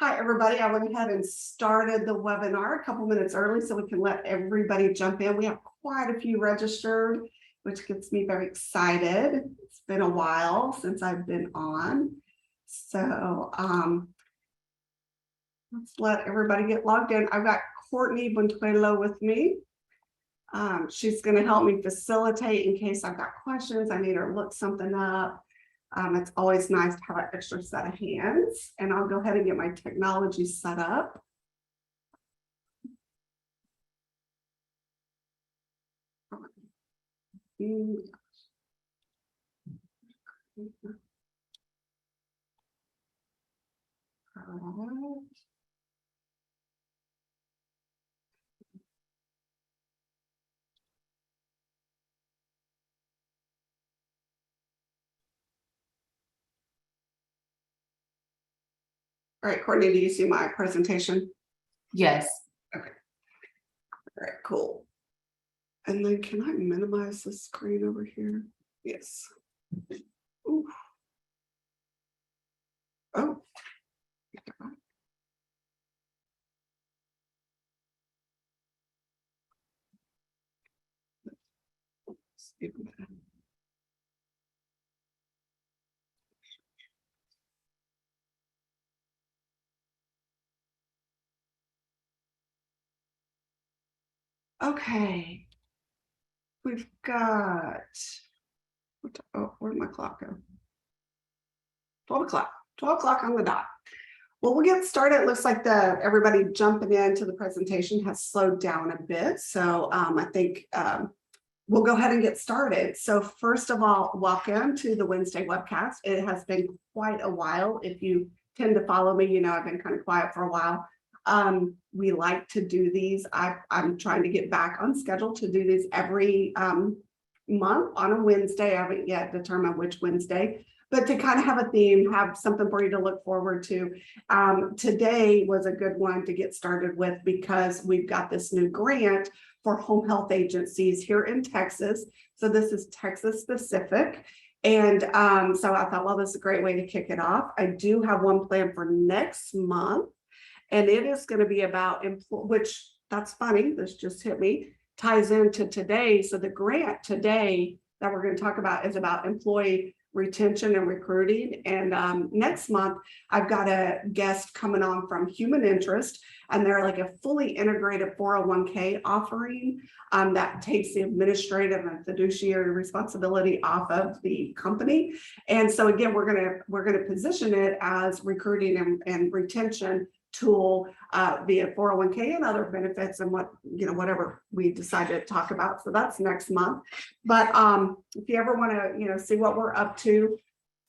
Hi, everybody. I went ahead and started the webinar a couple minutes early so we can let everybody jump in. We have quite a few registered, which gets me very excited. It's been a while since I've been on. So let's let everybody get logged in. I've got Courtney Buntuelo with me. She's going to help me facilitate in case I've got questions. I need her to look something up. It's always nice to have an extra set of hands, and I'll go ahead and get my technology set up. All right, Courtney, do you see my presentation? Yes. Okay. All right, cool. And then can I minimize the screen over here? Yes. Ooh. Oh. Okay, we've got, oh, where'd my clock go? 12 o'clock, 12 o'clock on the dot. Well, we'll get started. It looks like everybody jumping into the presentation has slowed down a bit. So I think we'll go ahead and get started. So first of all, welcome to the Wednesday webcast. It has been quite a while. If you tend to follow me, you know I've been kind of quiet for a while. We like to do these. I'm trying to get back on schedule to do these every month on a Wednesday. I haven't yet determined which Wednesday, but to kind of have a theme, have something for you to look forward to. Today was a good one to get started with because we've got this new grant for home health agencies here in Texas. So this is Texas specific. And so I thought, well, this is a great way to kick it off. I do have one plan for next month, and it is going to be about, which that's funny, this just hit me, ties into today. So the grant today that we're going to talk about is about employee retention and recruiting. And next month, I've got a guest coming on from Human Interest, and they're like a fully integrated 401k offering that takes the administrative and fiduciary responsibility off of the company. And so again, we're gonna position it as recruiting and retention tool via 401k and other benefits and whatever we decide to talk about. So that's next month. But if you ever want to see what we're up to,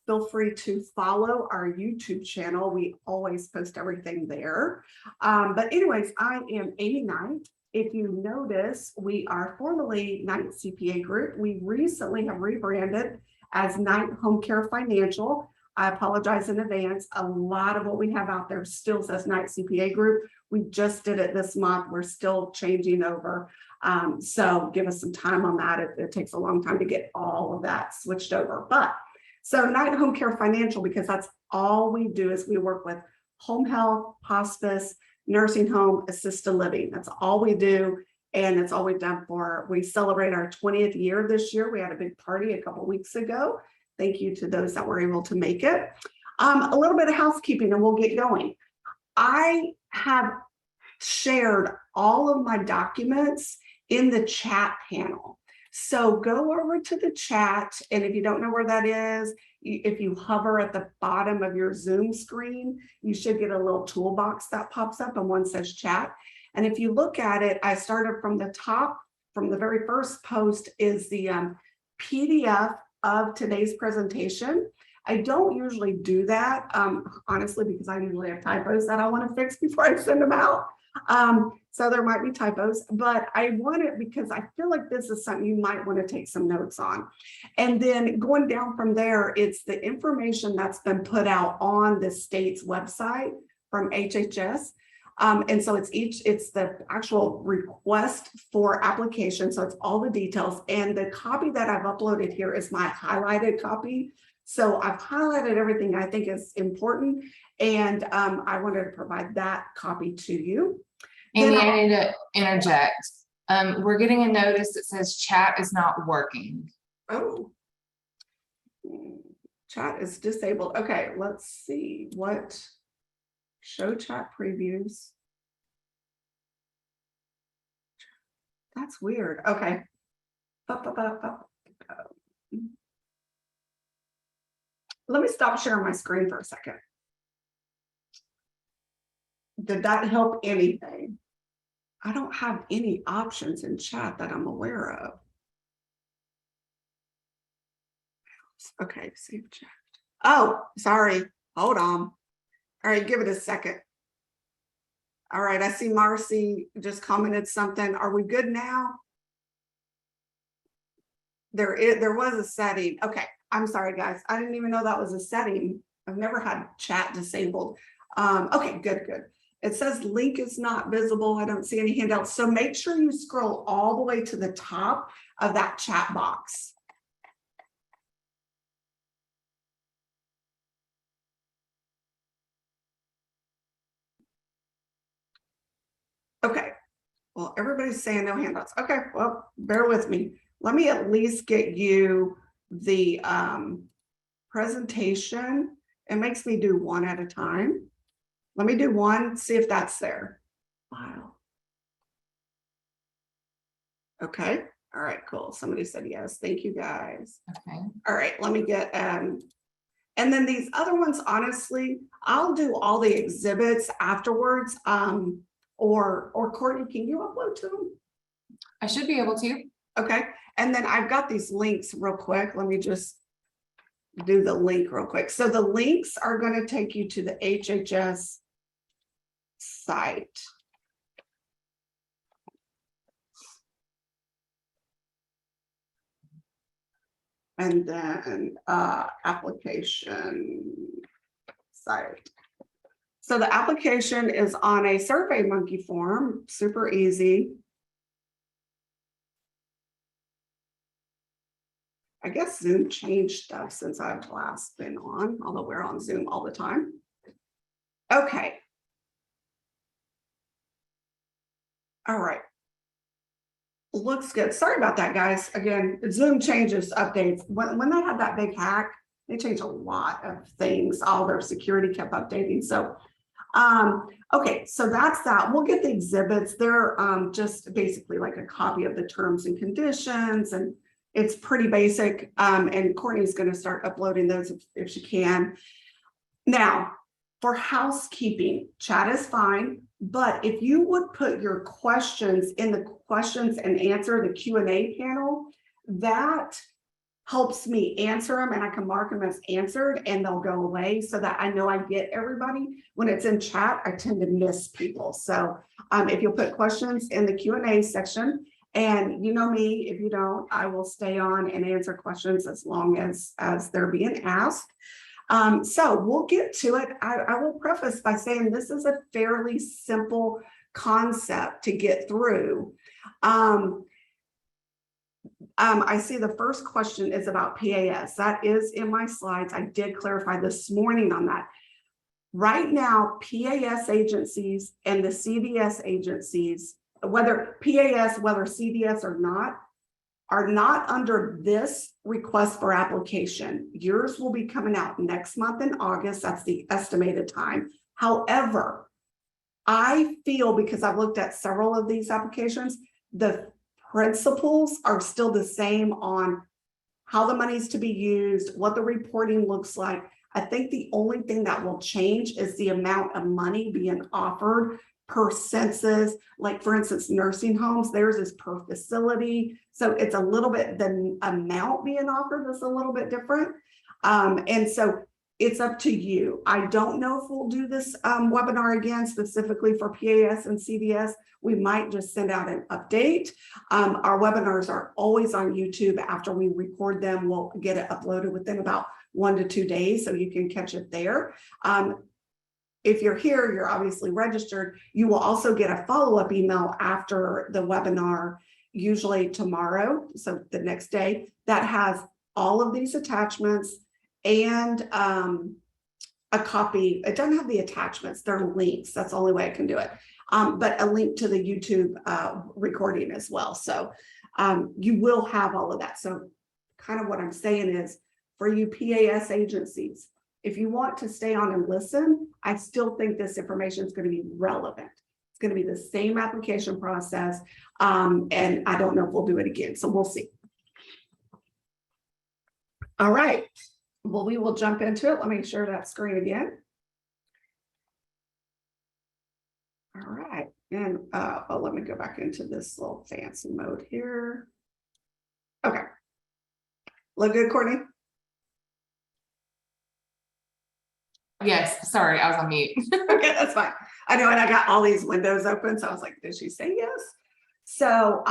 feel free to follow our YouTube channel. We always post everything there. But anyways, I am Amy Knight. If you notice, we are formerly Knight CPA Group. We recently have rebranded as Knight Home Care Financial. I apologize in advance. A lot of what we have out there still says Knight CPA Group. We just did it this month. We're still changing over. So give us some time on that. It takes a long time to get all of that switched over. But so Knight Home Care Financial, because that's all we do is we work with home health, hospice, nursing home, assisted living. That's all we do. And it's all we've done we celebrate our 20th year this year. We had a big party a couple weeks ago. Thank you to those that were able to make it. A little bit of housekeeping and we'll get going. I have shared all of my documents in the chat panel. So go over to the chat, and if you don't know where that is, if you hover at the bottom of your Zoom screen, you should get a little toolbox that pops up and one says chat. And if you look at it, I started from the top, from the very first post is the PDF of today's presentation. I don't usually do that, honestly, because I usually have typos that I want to fix before I send them out. So there might be typos, but I want it because I feel like this is something you might want to take some notes on. And then going down from there, it's the information that's been put out on the state's website from HHS. And so it's the actual request for application. So it's all the details. And the copy that I've uploaded here is my highlighted copy. So I've highlighted everything I think is important. And I wanted to provide that copy to you. Amy, I need to interject. We're getting a notice that says chat is not working. Oh, chat is disabled. Okay, let's see what show chat previews. That's weird. Okay. Let me stop sharing my screen for a second. Did that help anything? I don't have any options in chat that I'm aware of. Okay, save chat. Oh, sorry. Hold on. All right, give it a second. All right, I see Marcy just commented something. Are we good now? There was a setting. Okay, I'm sorry, guys. I didn't even know that was a setting. I've never had chat disabled. Okay, good. It says link is not visible. I don't see any handouts. So make sure you scroll all the way to the top of that chat box. Okay, well, everybody's saying no handouts. Okay, well, bear with me. Let me at least get you the presentation. It makes me do one at a time. Let me do one, see if that's there. Wow. Okay, all right, cool. Somebody said yes. Thank you, guys. Okay. All right, let me get, and then these other ones, honestly, I'll do all the exhibits afterwards. Or Courtney, can you upload to them? I should be able to. Okay, and then I've got these links real quick. Let me just do the link real quick. So the links are going to take you to the HHS site. And then application site. So the application is on a SurveyMonkey form, super easy. I guess Zoom changed stuff since I've last been on, although we're on Zoom all the time. Okay. All right. Looks good. Sorry about that, guys. Again, Zoom changes updates. When they had that big hack, they changed a lot of things. All their security kept updating. So, okay, so that's that. We'll get the exhibits. They're just basically like a copy of the terms and conditions, and it's pretty basic. And Courtney's going to start uploading those if she can. Now, for housekeeping, chat is fine, but if you would put your questions in the questions and answer, the Q&A panel, that helps me answer them and I can mark them as answered and they'll go away so that I know I get everybody. When it's in chat, I tend to miss people. So if you'll put questions in the Q&A section, and you know me, if you don't, I will stay on and answer questions as long as they're being asked. So we'll get to it. I will preface by saying this is a fairly simple concept to get through. I see the first question is about PAS. That is in my slides. I did clarify this morning on that. Right now, PAS agencies and the CDS agencies, whether PAS, whether CDS or not, are not under this request for application. Yours will be coming out next month in August. That's the estimated time. However, I feel, because I've looked at several of these applications, the principles are still the same on how the money is to be used, what the reporting looks like. I think the only thing that will change is the amount of money being offered per census. Like for instance, nursing homes, theirs is per facility. So it's a little bit, the amount being offered is a little bit different. And so it's up to you. I don't know if we'll do this webinar again specifically for PAS and CDS. We might just send out an update. Our webinars are always on YouTube. After we record them, we'll get it uploaded within about 1 to 2 days, so you can catch it there. if you're here, you're obviously registered. You will also get a follow-up email after the webinar, usually tomorrow, so the next day, that has all of these attachments and a copy. It doesn't have the attachments, they're links. That's the only way I can do it. But a link to the YouTube recording as well. So you will have all of that. So kind of what I'm saying is, for you PAS agencies, if you want to stay on and listen, I still think this information is going to be relevant. It's going to be the same application process. And I don't know if we'll do it again. So we'll see. All right. Well, we will jump into it. Let me share that screen again. All right. And let me go back into this little fancy mode here. Okay. Look good, Courtney? Yes, sorry, I was on mute. Okay, that's fine. I know, and I got all these windows open, so I was like, did she say yes? So,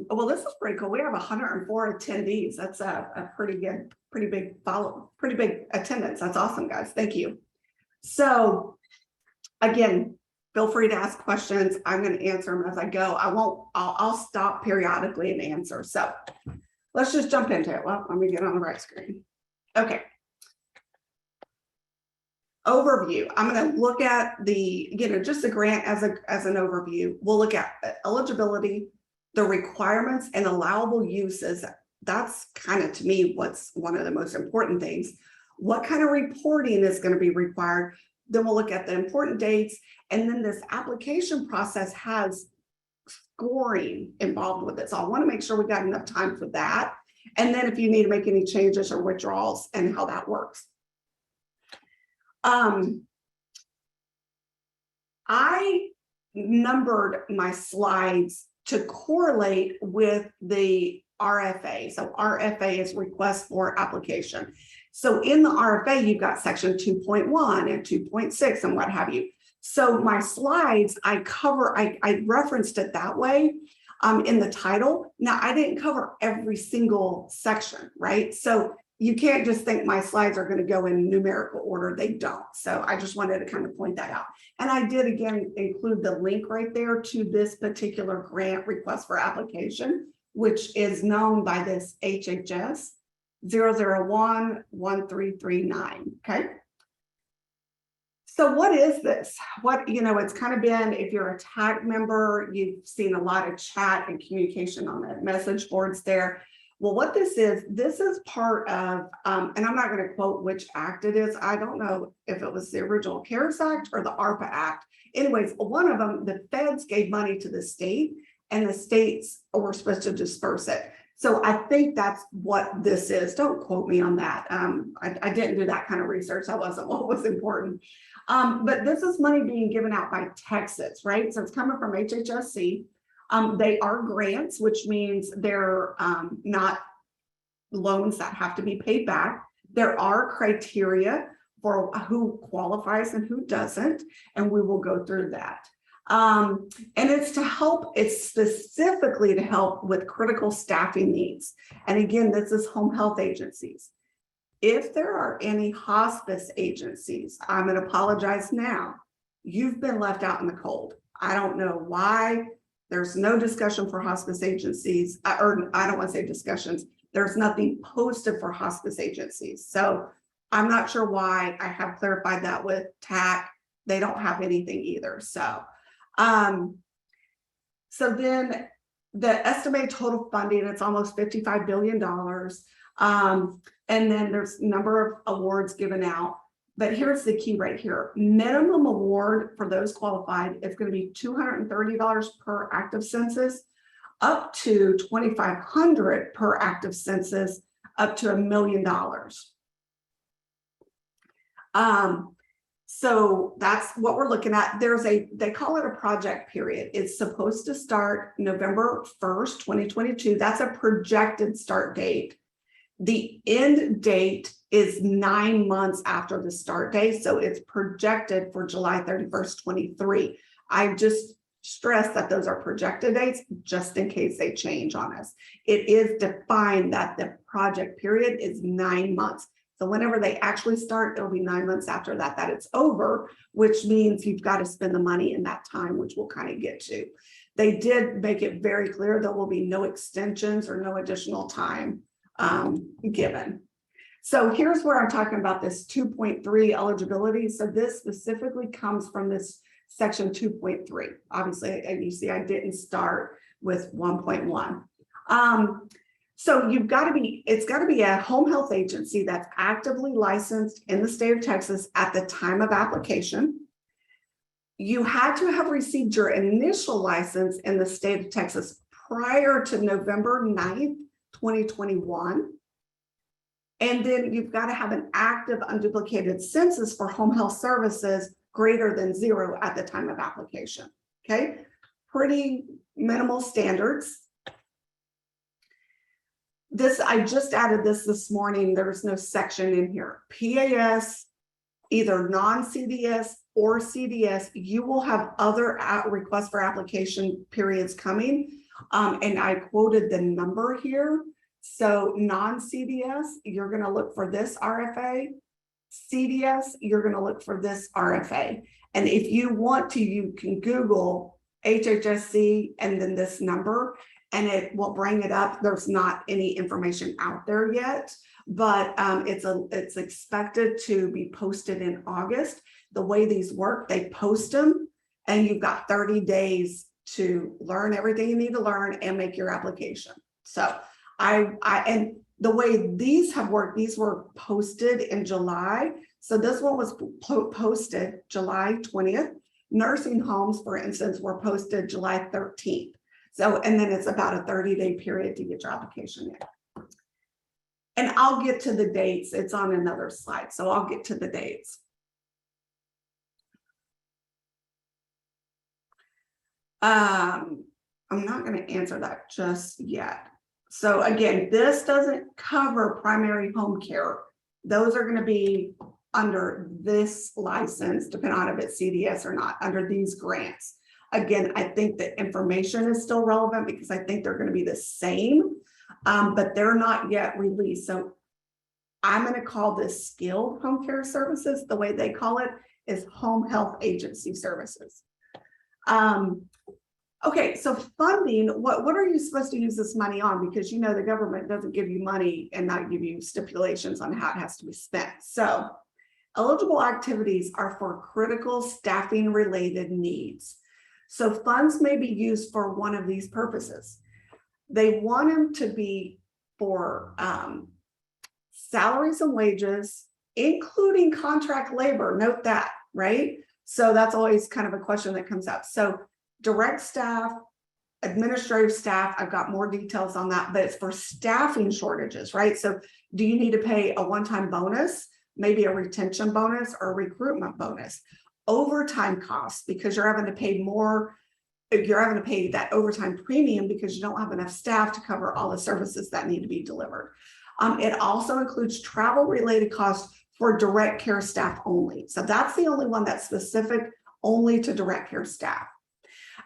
well, this is pretty cool. We have 104 attendees. That's a pretty good, pretty big attendance. That's awesome, guys. Thank you. So, again, feel free to ask questions. I'm going to answer them as I go. I'll stop periodically and answer. So, let's just jump into it. Well, let me get on the right screen. Okay. Overview. I'm going to look at the, just the grant as an overview. We'll look at eligibility, the requirements and allowable uses. That's kind of, to me, what's one of the most important things. What kind of reporting is going to be required? Then we'll look at the important dates. And then this application process has scoring involved with it. So I want to make sure we got enough time for that. And then if you need to make any changes or withdrawals and how that works. I numbered my slides to correlate with the RFA. So RFA is request for application. So in the RFA, you've got section 2.1 and 2.6 and what have you. So my slides, I referenced it that way in the title. Now, I didn't cover every single section, right? So you can't just think my slides are going to go in numerical order. They don't. So I just wanted to kind of point that out. And I did, again, include the link right there to this particular grant request for application, which is known by this HHS 0011339. Okay. So what is this? It's kind of been, if you're a TAC member, you've seen a lot of chat and communication on the message boards there. Well, what this is part of, and I'm not going to quote which act it is. I don't know if it was the original CARES Act or the ARPA Act. Anyways, one of them, the feds gave money to the state and the states were supposed to disperse it. So I think that's what this is. Don't quote me on that. I didn't do that kind of research. That wasn't what was important. But this is money being given out by Texas, right? So it's coming from HHSC. They are grants, which means they're not loans that have to be paid back. There are criteria for who qualifies and who doesn't, and we will go through that. And it's specifically to help with critical staffing needs. And again, this is home health agencies. If there are any hospice agencies, I'm going to apologize now. You've been left out in the cold. I don't know why. There's no discussion for hospice agencies, or I don't want to say discussions. There's nothing posted for hospice agencies. So I'm not sure why. I have clarified that with TAC. They don't have anything either. So then the estimated total funding, it's almost $55 billion. And then there's a number of awards given out. But here's the key right here. Minimum award for those qualified is going to be $230 per active census, up to $2,500 per active census, up to $1 million. So that's what we're looking at. They call it a project period. It's supposed to start November 1st, 2022. That's a projected start date. The end date is 9 months after the start date. So it's projected for July 31st, 23. I just stress that those are projected dates just in case they change on us. It is defined that the project period is 9 months. So whenever they actually start, it'll be 9 months after that, that it's over, which means you've got to spend the money in that time, which we'll kind of get to. They did make it very clear there will be no extensions or no additional time given. So here's where I'm talking about this 2.3 eligibility. So this specifically comes from this section 2.3. Obviously, and you see I didn't start with 1.1. So you've got to be, it's got to be a home health agency that's actively licensed in the state of Texas at the time of application. You had to have received your initial license in the state of Texas prior to November 9th, 2021. And then you've got to have an active unduplicated census for home health services greater than 0 at the time of application. Okay, pretty minimal standards. This, I just added this morning. There's no section in here. PAS, either non-CDS or CDS, you will have other requests for application periods coming. And I quoted the number here. So non-CDS, you're going to look for this RFA. CDS, you're going to look for this RFA. And if you want to, you can Google HHSC and then this number, and it will bring it up. There's not any information out there yet, but it's expected to be posted in August. The way these work, they post them, and you've got 30 days to learn everything you need to learn and make your application. So and the way these have worked, these were posted in July. So this one was posted July 20th. Nursing homes, for instance, were posted July 13th. So, and then it's about a 30-day period to get your application in. And I'll get to the dates. It's on another slide. So I'll get to the dates. I'm not going to answer that just yet. So again, this doesn't cover primary home care. Those are going to be under this license, depending on if it's CDS or not, under these grants. Again, I think the information is still relevant because I think they're going to be the same, but they're not yet released. So I'm going to call this skilled home care services. The way they call it is home health agency services. Okay, so funding, what are you supposed to use this money on? Because you know the government doesn't give you money and not give you stipulations on how it has to be spent. So eligible activities are for critical staffing related needs. So funds may be used for one of these purposes. They want them to be for salaries and wages, including contract labor. Note that, right? So that's always kind of a question that comes up. So direct staff, administrative staff, I've got more details on that, but it's for staffing shortages, right? So do you need to pay a one-time bonus, maybe a retention bonus or a recruitment bonus? Overtime costs, because you're having to pay more, you're having to pay that overtime premium because you don't have enough staff to cover all the services that need to be delivered. It also includes travel related costs for direct care staff only. So that's the only one that's specific only to direct care staff.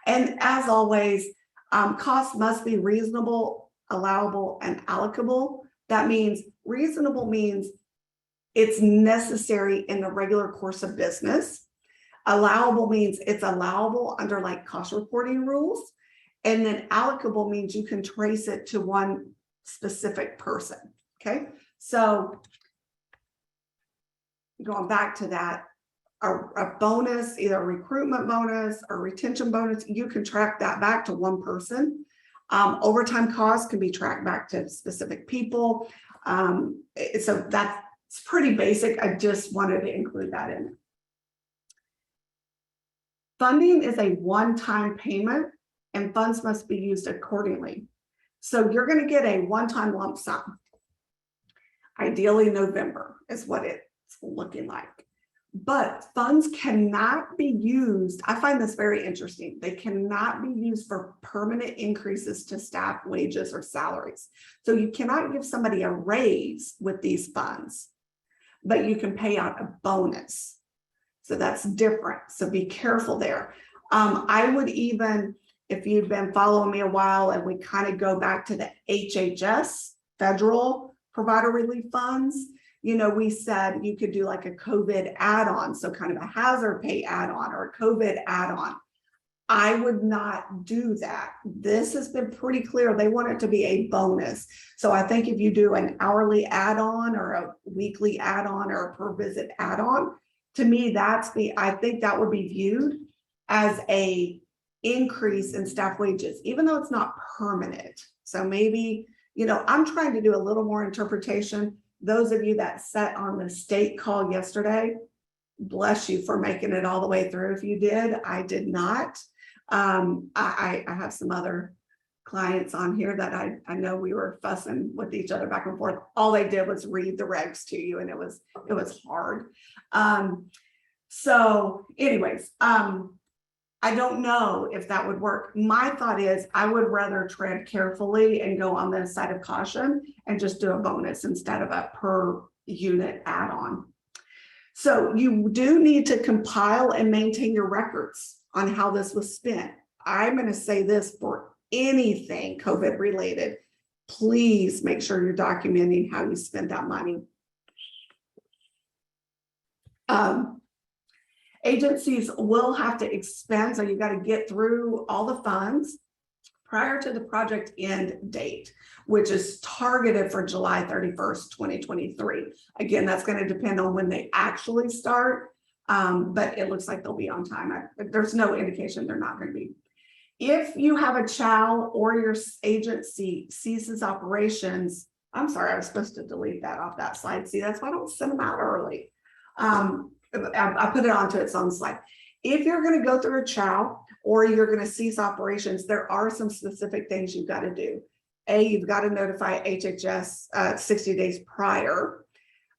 And as always, costs must be reasonable, allowable, and allocable. That means reasonable means it's necessary in the regular course of business. Allowable means it's allowable under like cost reporting rules. And then allocable means you can trace it to one specific person. Okay, so going back to that, a bonus, either a recruitment bonus or retention bonus, you can track that back to one person. Overtime costs can be tracked back to specific people. So that's pretty basic. I just wanted to include that in. Funding is a one-time payment and funds must be used accordingly. So you're going to get a one-time lump sum. Ideally November is what it's looking like. But funds cannot be used. I find this very interesting. They cannot be used for permanent increases to staff wages or salaries. So you cannot give somebody a raise with these funds, but you can pay out a bonus. So that's different. So be careful there. I would even, if you've been following me a while and we kind of go back to the HHS, federal provider relief funds, we said you could do like a COVID add-on, so kind of a hazard pay add-on or a COVID add-on. I would not do that. This has been pretty clear. They want it to be a bonus. So I think if you do an hourly add-on or a weekly add-on or a per visit add-on, to me, I think that would be viewed as a increase in staff wages, even though it's not permanent. So maybe, I'm trying to do a little more interpretation. Those of you that sat on the state call yesterday, bless you for making it all the way through. If you did, I did not. I have some other clients on here that I know we were fussing with each other back and forth. All they did was read the regs to you, and it was hard. So anyways, I don't know if that would work. My thought is I would rather tread carefully and go on the side of caution and just do a bonus instead of a per unit add-on. So you do need to compile and maintain your records on how this was spent. I'm going to say this for anything COVID related. Please make sure you're documenting how you spent that money. Agencies will have to expend, so you got to get through all the funds prior to the project end date, which is targeted for July 31st, 2023. Again, that's going to depend on when they actually start, but it looks like they'll be on time. There's no indication they're not going to be. If you have a CHOW or your agency ceases operations, I'm sorry, I was supposed to delete that off that slide. See, that's why I don't send them out early. I put it onto its own slide. If you're going to go through a CHOW or you're going to cease operations, there are some specific things you've got to do. You've got to notify HHS 60 days prior,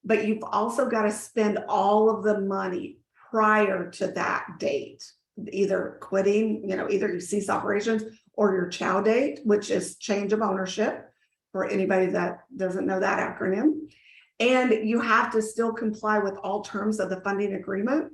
but you've also got to spend all of the money prior to that date, either quitting, either you cease operations or your CHOW date, which is change of ownership for anybody that doesn't know that acronym. And you have to still comply with all terms of the funding agreement,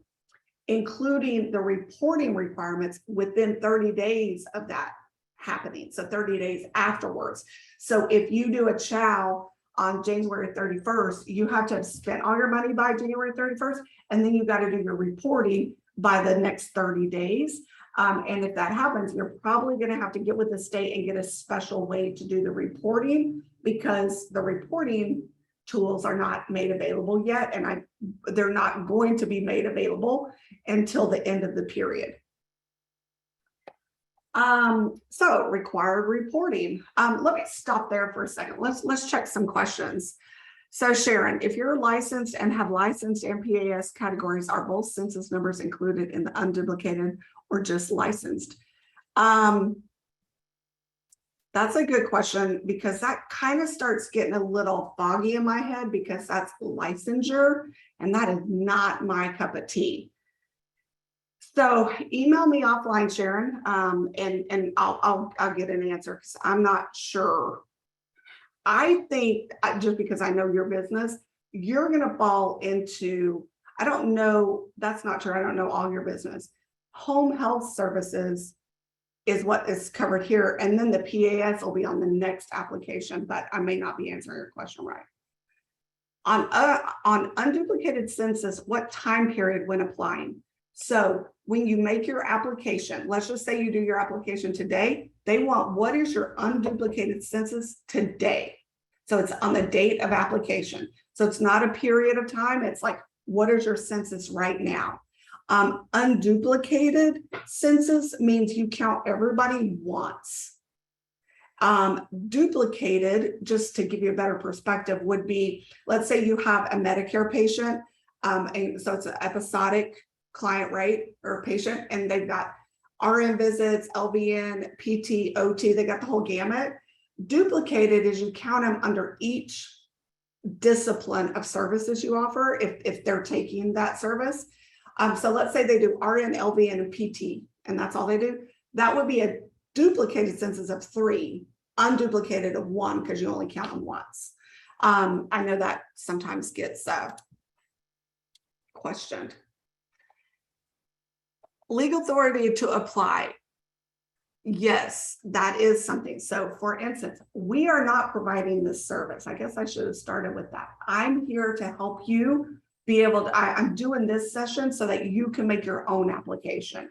including the reporting requirements within 30 days of that happening. So 30 days afterwards. So if you do a CHOW on January 31st, you have to have spent all your money by January 31st, and then you got to do your reporting by the next 30 days. And if that happens, you're probably going to have to get with the state and get a special way to do the reporting, because the reporting tools are not made available yet, and they're not going to be made available until the end of the period. So required reporting. Let me stop there for a second. Let's check some questions. So Sharon, if you're licensed and have licensed MPAS categories, are both census numbers included in the unduplicated or just licensed? That's a good question, because that kind of starts getting a little foggy in my head, because that's licensure, and that is not my cup of tea. So email me offline, Sharon, and I'll get an answer, because I'm not sure. I think just because I know your business, you're going to fall into, I don't know, that's not true. I don't know all your business. Home health services is what is covered here. And then the PAS will be on the next application, but I may not be answering your question right. On unduplicated census, what time period when applying? So when you make your application, let's just say you do your application today, they want, what is your unduplicated census today? So it's on the date of application. So it's not a period of time. It's like, what is your census right now? Unduplicated census means you count everybody once. Duplicated, just to give you a better perspective, would be, let's say you have a Medicare patient, and so it's an episodic client, right, or patient, and they've got RN visits, LVN, PT, OT, they got the whole gamut. Duplicated is you count them under each discipline of services you offer, if they're taking that service. So let's say they do RN, LVN, and PT, and that's all they do. That would be a duplicated census of 3, unduplicated of 1, because you only count them once. I know that sometimes gets questioned. Legal authority to apply. Yes, that is something. So for instance, we are not providing this service. I guess I should have started with that. I'm here to help you be able to, I'm doing this session so that you can make your own application.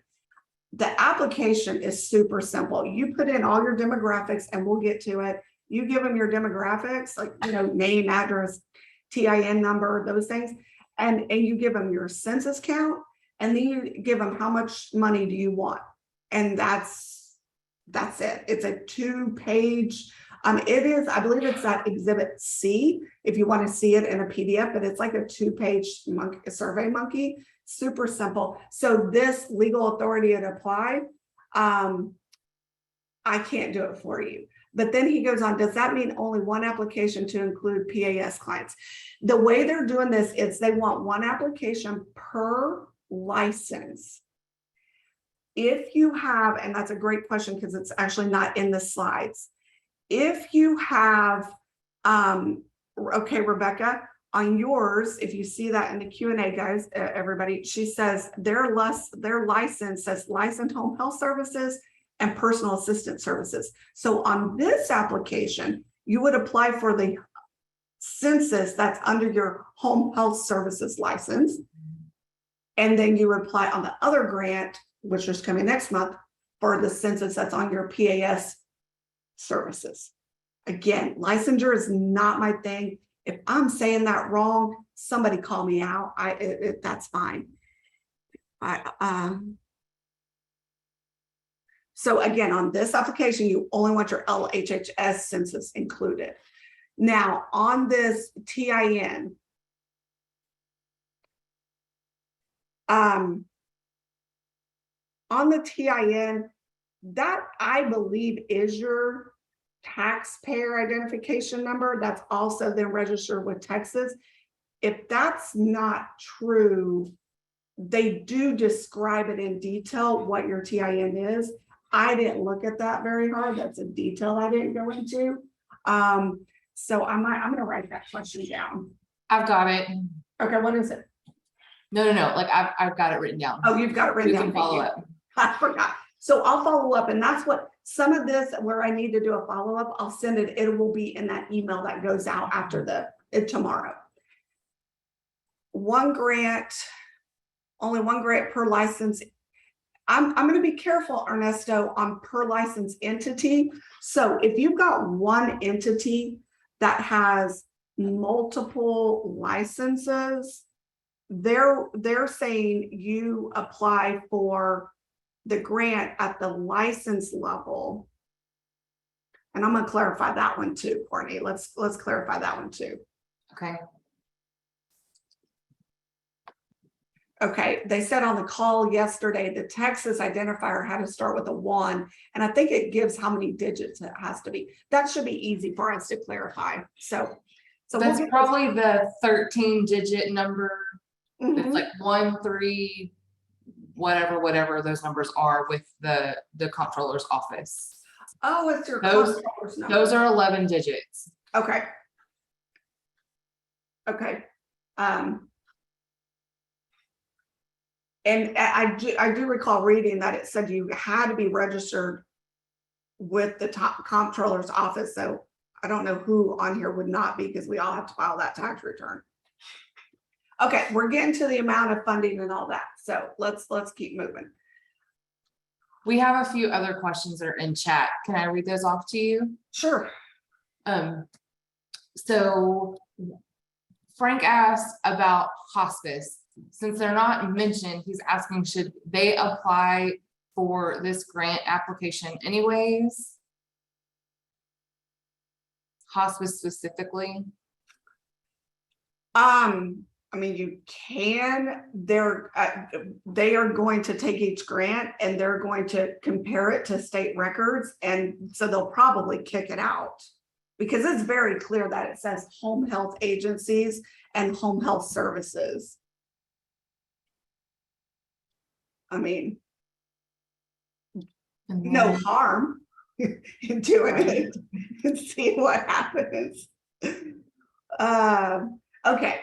The application is super simple. You put in all your demographics and we'll get to it. You give them your demographics, like, you know, name, address, TIN number, those things. And you give them your census count, and then you give them how much money do you want. And that's it. It's a 2-page, it is, I believe it's that exhibit C, if you want to see it in a PDF, but it's like a 2-page survey monkey, super simple. So this legal authority to apply, I can't do it for you. But then he goes on, does that mean only one application to include PAS clients? The way they're doing this is they want one application per license. If you have, and that's a great question because it's actually not in the slides. If you have, okay, Rebecca, on yours, if you see that in the Q&A, guys, everybody, she says their license says licensed home health services and personal assistant services. So on this application, you would apply for the census that's under your home health services license. And then you apply on the other grant, which is coming next month, for the census that's on your PAS services. Again, licensure is not my thing. If I'm saying that wrong, somebody call me out. That's fine. So again, on this application, you only want your LHHS census included. Now, on this TIN, on the TIN, that I believe is your taxpayer identification number. That's also then registered with Texas. If that's not true, they do describe it in detail what your TIN is. I didn't look at that very hard. That's a detail I didn't go into. So I'm going to write that question down. I've got it. Okay, what is it? No. Like I've got it written down. Oh, you've got it written down. We can follow up. I forgot. So I'll follow up, and that's what some of this where I need to do a follow up. I'll send it. It will be in that email that goes out after tomorrow. One grant, only one grant per license. I'm going to be careful, Ernesto, on per license entity. So if you've got one entity that has multiple licenses, they're saying you apply for the grant at the license level. And I'm going to clarify that one too, Courtney. Let's clarify that one too. Okay. Okay, they said on the call yesterday, the Texas identifier had to start with a 1, and I think it gives how many digits it has to be. That should be easy for us to clarify. So that's probably the 13-digit number. Mm-hmm. It's like 1, 3, whatever those numbers are with the comptroller's office. Oh, it's your comptroller's number. Those are 11 digits. Okay. Okay. And I do recall reading that it said you had to be registered with the top comptroller's office. So I don't know who on here would not be, because we all have to file that tax return. Okay, we're getting to the amount of funding and all that. So let's keep moving. We have a few other questions that are in chat. Can I read those off to you? Sure. So Frank asked about hospice. Since they're not mentioned, he's asking, should they apply for this grant application anyways? Hospice specifically? I mean, you can. They are going to take each grant and they're going to compare it to state records, and so they'll probably kick it out, because it's very clear that it says home health agencies and home health services. I mean, no harm in doing it and see what happens. Okay.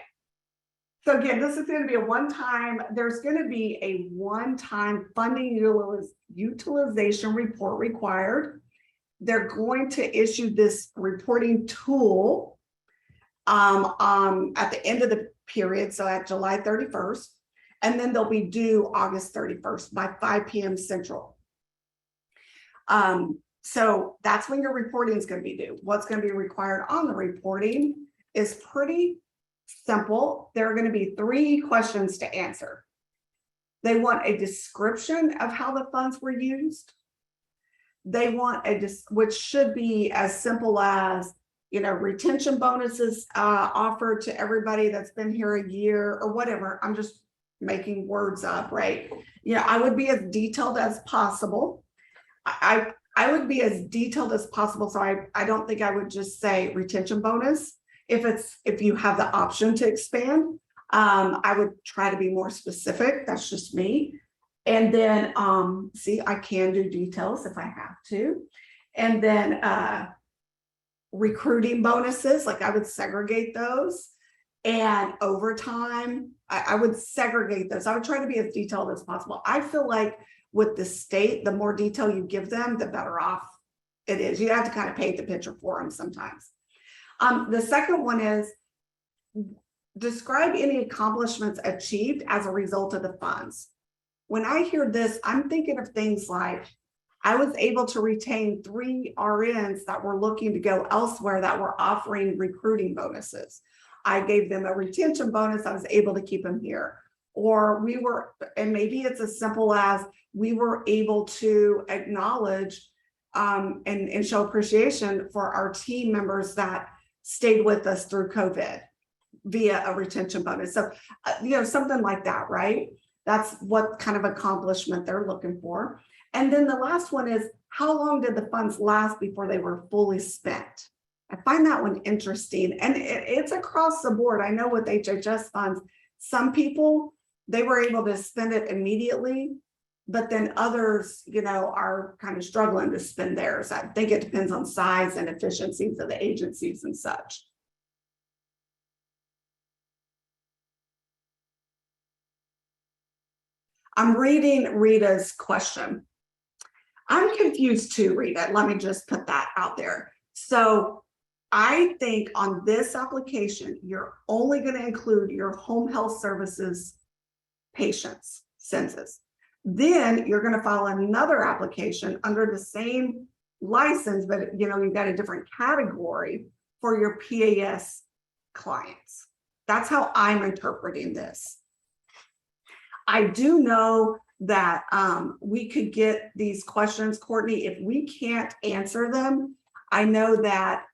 So again, this is going to be a one-time, there's going to be a one-time funding utilization report required. They're going to issue this reporting tool at the end of the period, so at July 31st, and then they'll be due August 31st by 5 p.m. Central. So that's when your reporting is going to be due. What's going to be required on the reporting is pretty simple. There are going to be 3 questions to answer. They want a description of how the funds were used. They want which should be as simple as, retention bonuses offered to everybody that's been here a year or whatever. I'm just making words up, right? I would be as detailed as possible. I would be as detailed as possible. So I don't think I would just say retention bonus. If you have the option to expand, I would try to be more specific. That's just me. And then, see, I can do details if I have to. And then recruiting bonuses, like I would segregate those. And overtime, I would segregate those. I would try to be as detailed as possible. I feel like with the state, the more detail you give them, the better off it is. You have to kind of paint the picture for them sometimes. The second one is describe any accomplishments achieved as a result of the funds. When I hear this, I'm thinking of things like I was able to retain 3 RNs that were looking to go elsewhere that were offering recruiting bonuses. I gave them a retention bonus. I was able to keep them here. Or and maybe it's as simple as we were able to acknowledge and show appreciation for our team members that stayed with us through COVID via a retention bonus. So, something like that, right? That's what kind of accomplishment they're looking for. And then the last one is, how long did the funds last before they were fully spent? I find that one interesting. And it's across the board. I know with HHS funds, some people, they were able to spend it immediately, but then others, are kind of struggling to spend theirs. I think it depends on size and efficiencies of the agencies and such. I'm reading Rita's question. I'm confused too, Rita. Let me just put that out there. So I think on this application, you're only going to include your home health services patients census. Then you're going to file another application under the same license, but you've got a different category for your PAS clients. That's how I'm interpreting this. I do know that we could get these questions, Courtney, if we can't answer them. I know that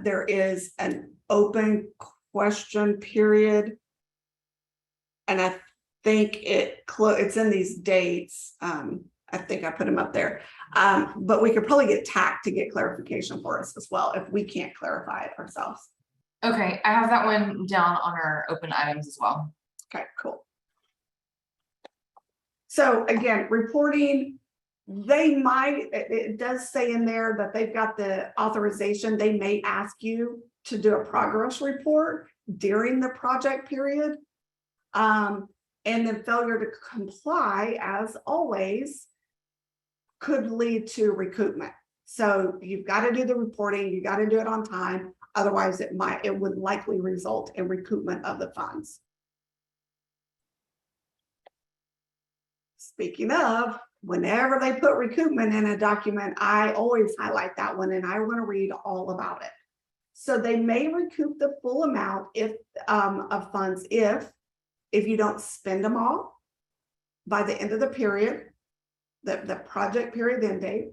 there is an open question period, and I think it's in these dates. I think I put them up there, but we could probably get TAC to get clarification for us as well if we can't clarify it ourselves. Okay, I have that one down on our open items as well. Okay, cool. So again, reporting, it does say in there that they've got the authorization. They may ask you to do a progress report during the project period. And then failure to comply, as always, could lead to recoupment. So you've got to do the reporting, you got to do it on time. Otherwise, it would likely result in recoupment of the funds. Speaking of, whenever they put recoupment in a document, I always highlight that one and I want to read all about it. So they may recoup the full amount of funds if you don't spend them all by the end of the period, the project period end date.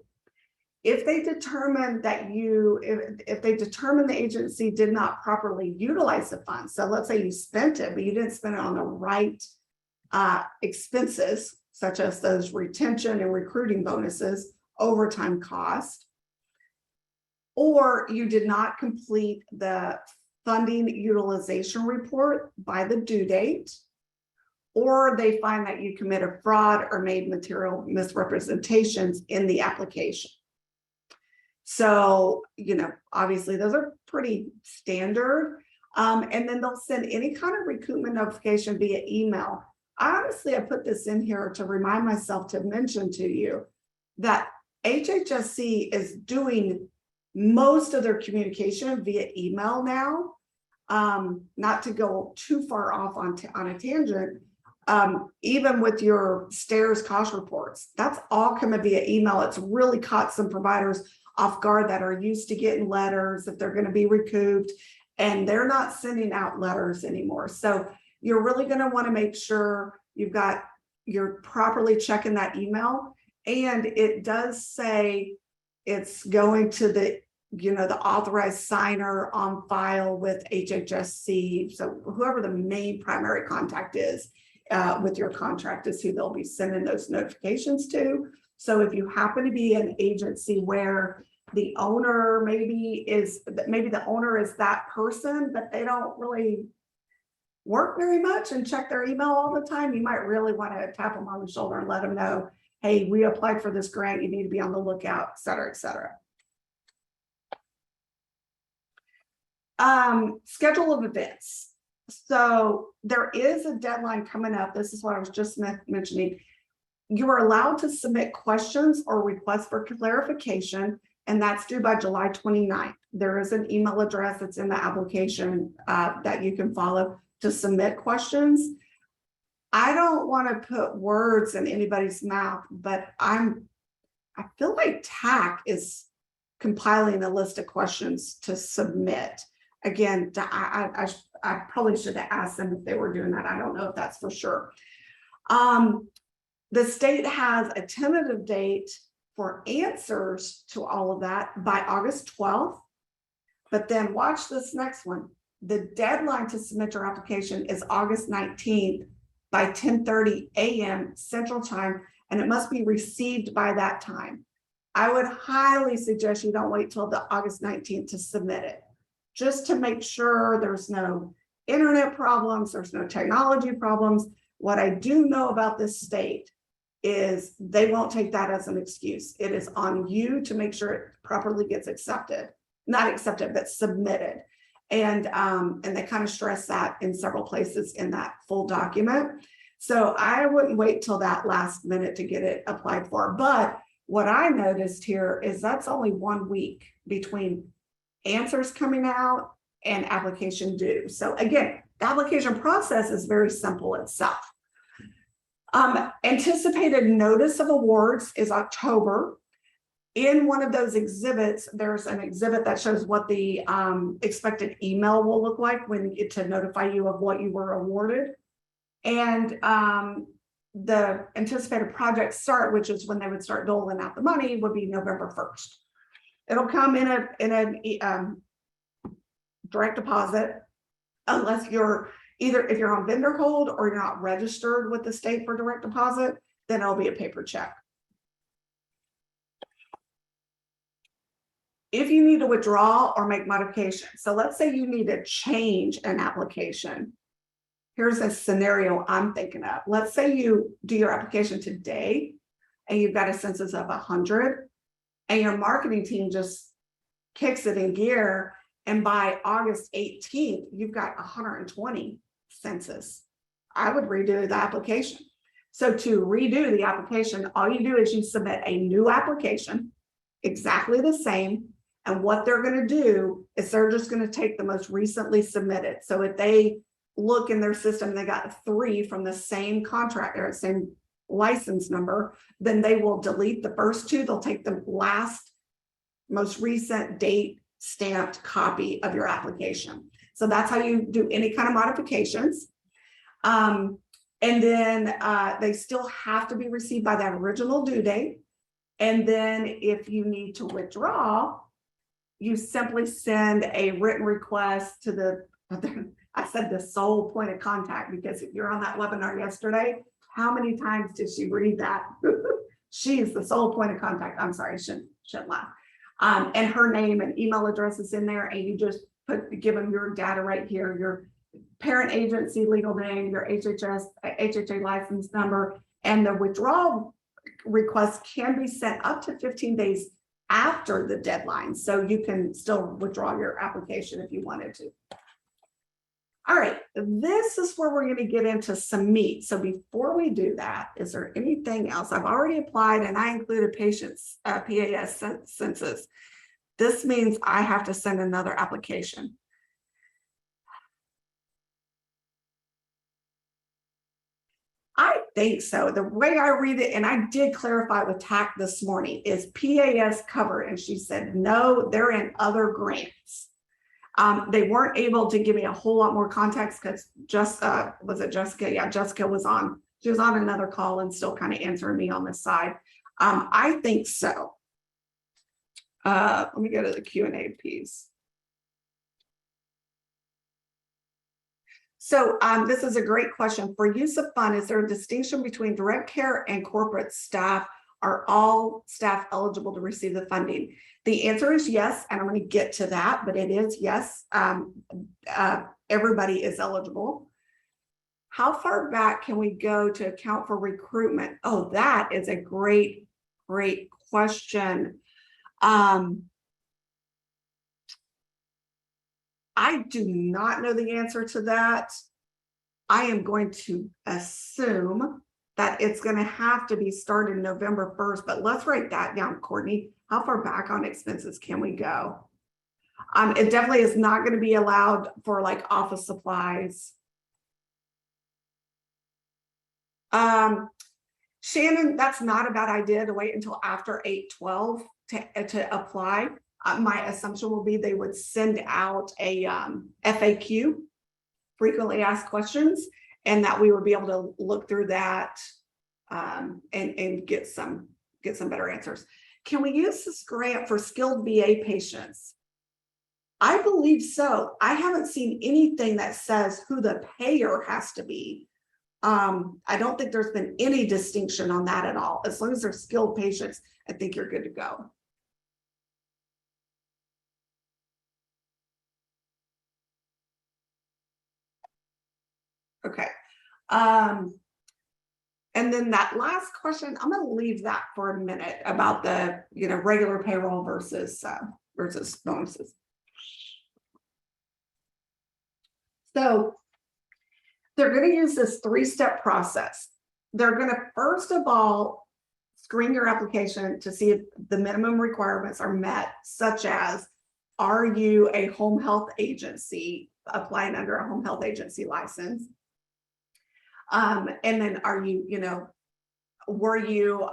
If they determine that if they determine the agency did not properly utilize the funds, so let's say you spent it, but you didn't spend it on the right expenses, such as those retention and recruiting bonuses, overtime cost, or you did not complete the funding utilization report by the due date, or they find that you committed fraud or made material misrepresentations in the application. So, obviously those are pretty standard. And then they'll send any kind of recoupment notification via email. Honestly, I put this in here to remind myself to mention to you that HHSC is doing most of their communication via email now. Not to go too far off on a tangent, even with your stairs cost reports, that's all coming via email. It's really caught some providers off guard that are used to getting letters if they're going to be recouped, and they're not sending out letters anymore. So you're really going to want to make sure you're properly checking that email. And it does say it's going to the authorized signer on file with HHSC. So whoever the main primary contact is with your contract is who they'll be sending those notifications to. So if you happen to be an agency where the owner maybe the owner is that person, but they don't really work very much and check their email all the time, you might really want to tap them on the shoulder and let them know, hey, we applied for this grant, you need to be on the lookout, et cetera, et cetera. Schedule of events. So there is a deadline coming up. This is what I was just mentioning. You are allowed to submit questions or requests for clarification, and that's due by July 29th. There is an email address that's in the application that you can follow to submit questions. I don't want to put words in anybody's mouth, but I feel like TAC is compiling a list of questions to submit. Again, I probably should have asked them if they were doing that. I don't know if that's for sure. The state has a tentative date for answers to all of that by August 12th. But then watch this next one. The deadline to submit your application is August 19th by 10:30 a.m. Central Time, and it must be received by that time. I would highly suggest you don't wait till the August 19th to submit it, just to make sure there's no internet problems, there's no technology problems. What I do know about this state is they won't take that as an excuse. It is on you to make sure it properly gets accepted, not accepted, but submitted. And they kind of stress that in several places in that full document. So I wouldn't wait till that last minute to get it applied for. But what I noticed here is that's only 1 week between answers coming out and application due. So again, the application process is very simple itself. Anticipated notice of awards is October. In one of those exhibits, there's an exhibit that shows what the expected email will look like to notify you of what you were awarded. And the anticipated project start, which is when they would start doling out the money, would be November 1st. It'll come in a direct deposit, unless if you're on vendor hold or you're not registered with the state for direct deposit, then it'll be a paper check. If you need to withdraw or make modifications, so let's say you need to change an application. Here's a scenario I'm thinking of. Let's say you do your application today and you've got a census of 100 and your marketing team just kicks it in gear, and by August 18th, you've got 120 census. I would redo the application. So to redo the application, all you do is you submit a new application, exactly the same. And what they're going to do is they're just going to take the most recently submitted. So if they look in their system, they got 3 from the same contract or same license number, then they will delete the first 2. They'll take the last, most recent date stamped copy of your application. So that's how you do any kind of modifications. And then they still have to be received by that original due date. And then if you need to withdraw, you simply send a written request to I said the sole point of contact, because if you're on that webinar yesterday, how many times did she read that? She is the sole point of contact. I'm sorry, I shouldn't laugh. And her name and email address is in there, and you just give them your data right here, your parent agency legal name, your HHA license number, and the withdrawal request can be sent up to 15 days after the deadline. So you can still withdraw your application if you wanted to. All right, this is where we're going to get into some meat. So before we do that, is there anything else? I've already applied and I included patients PAS census. This means I have to send another application. I think so. The way I read it, and I did clarify with TAC this morning, is PAS covered. And she said, no, they're in other grants. They weren't able to give me a whole lot more context because was it Jessica? Yeah, Jessica was on. She was on another call and still kind of answering me on this side. I think so. Let me go to the Q&A piece. So this is a great question. For use of fund, is there a distinction between direct care and corporate staff? Are all staff eligible to receive the funding? The answer is yes, and I'm going to get to that, but it is yes. Everybody is eligible. How far back can we go to account for recruitment? Oh, that is a great question. I do not know the answer to that. I am going to assume that it's going to have to be started November 1st, but let's write that down, Courtney. How far back on expenses can we go? It definitely is not going to be allowed for like office supplies. Shannon, that's not a bad idea to wait until after 8/12 to apply. My assumption will be they would send out a FAQ, frequently asked questions, and that we would be able to look through that and get some better answers. Can we use this grant for skilled VA patients? I believe so. I haven't seen anything that says who the payer has to be. I don't think there's been any distinction on that at all. As long as they're skilled patients, I think you're good to go. Okay. And then that last question, I'm going to leave that for a minute about the, regular payroll versus bonuses. So they're going to use this 3-step process. They're going to first of all screen your application to see if the minimum requirements are met, such as, are you a home health agency applying under a home health agency license? And then are you, were you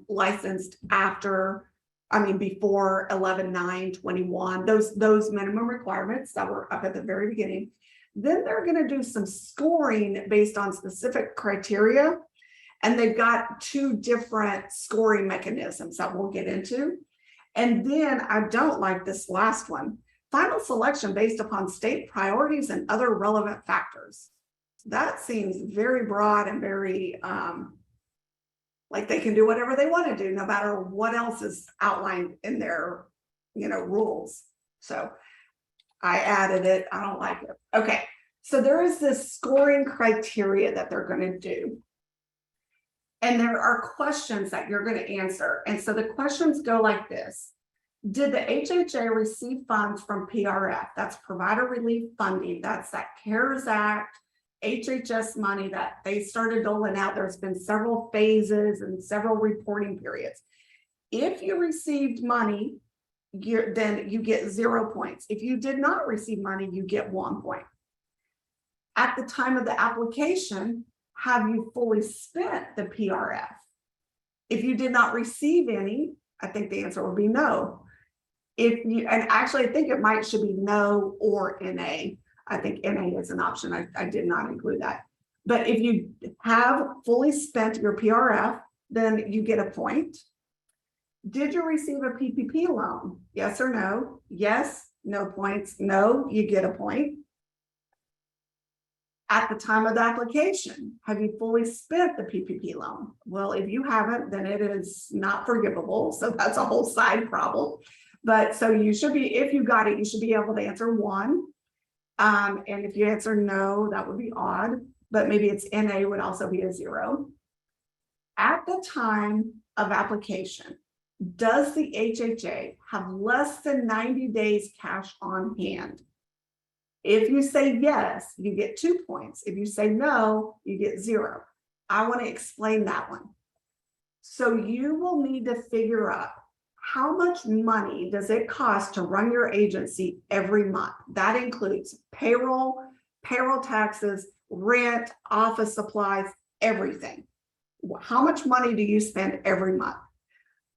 licensed before 11/9/21, those minimum requirements that were up at the very beginning. Then they're going to do some scoring based on specific criteria. And they've got 2 different scoring mechanisms that we'll get into. And then I don't like this last one, final selection based upon state priorities and other relevant factors. That seems very broad and very like they can do whatever they want to do, no matter what else is outlined in their, rules. So I added it. I don't like it. Okay. So there is this scoring criteria that they're going to do. And there are questions that you're going to answer. And so the questions go like this. Did the HHA receive funds from PRF? That's Provider Relief Funding. That's that CARES Act, HHS money that they started doling out. There's been several phases and several reporting periods. If you received money, then you get 0 points. If you did not receive money, you get 1 point. At the time of the application, have you fully spent the PRF? If you did not receive any, I think the answer would be no. And actually I think it should be no or NA. I think NA is an option. I did not include that. But if you have fully spent your PRF, then you get a point. Did you receive a PPP loan? Yes or no? Yes, no points. No, you get a point. At the time of the application, have you fully spent the PPP loan? Well, if you haven't, then it is not forgivable. So that's a whole side problem. But so you should be, if you got it, you should be able to answer 1. And if you answer no, that would be odd, but maybe it's NA would also be a 0. At the time of application, does the HHA have less than 90 days cash on hand? If you say yes, you get 2 points. If you say no, you get 0. I want to explain that one. So you will need to figure out how much money does it cost to run your agency every month. That includes payroll, payroll taxes, rent, office supplies, everything. How much money do you spend every month?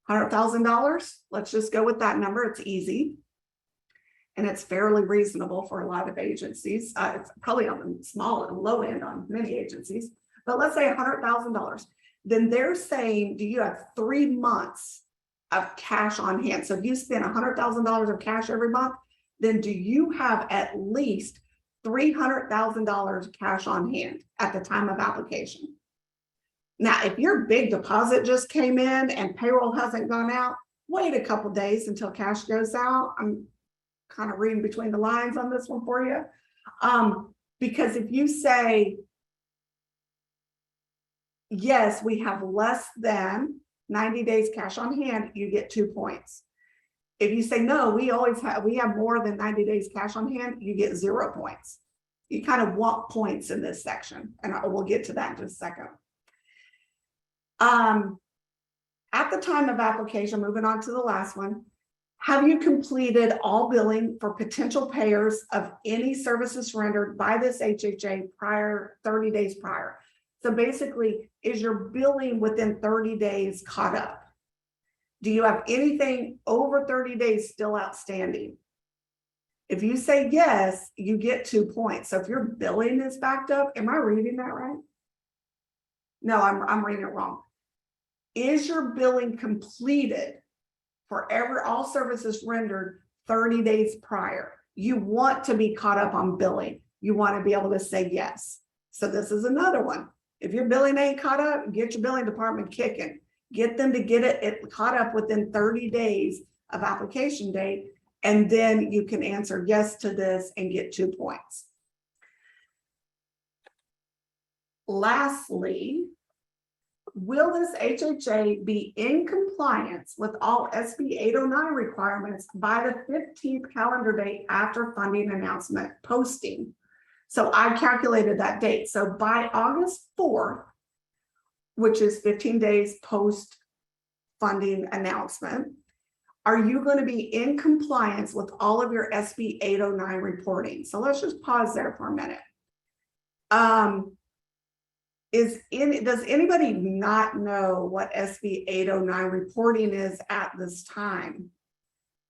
$100,000? Let's just go with that number. It's easy. And it's fairly reasonable for a lot of agencies. It's probably on the small and low end on many agencies, but let's say $100,000. Then they're saying, do you have 3 months of cash on hand? So if you spend $100,000 of cash every month, then do you have at least $300,000 cash on hand at the time of application? Now, if your big deposit just came in and payroll hasn't gone out, wait a couple days until cash goes out. I'm kind of reading between the lines on this one for you. Because if you say, yes, we have less than 90 days cash on hand, you get 2 points. If you say, no, we have more than 90 days cash on hand, you get 0 points. You kind of want points in this section, and we'll get to that in just a second. At the time of application, moving on to the last one, have you completed all billing for potential payers of any services rendered by this HHA 30 days prior? So basically, is your billing within 30 days caught up? Do you have anything over 30 days still outstanding? If you say yes, you get 2 points. So if your billing is backed up, am I reading that right? No, I'm reading it wrong. Is your billing completed for all services rendered 30 days prior? You want to be caught up on billing. You want to be able to say yes. So this is another one. If your billing ain't caught up, get your billing department kicking. Get them to get it caught up within 30 days of application date, and then you can answer yes to this and get 2 points. Lastly, will this HHA be in compliance with all SB 809 requirements by the 15th calendar day after funding announcement posting? So I calculated that date. So by August 4th, which is 15 days post funding announcement, are you going to be in compliance with all of your SB 809 reporting? So let's just pause there for a minute. Does anybody not know what SB 809 reporting is at this time?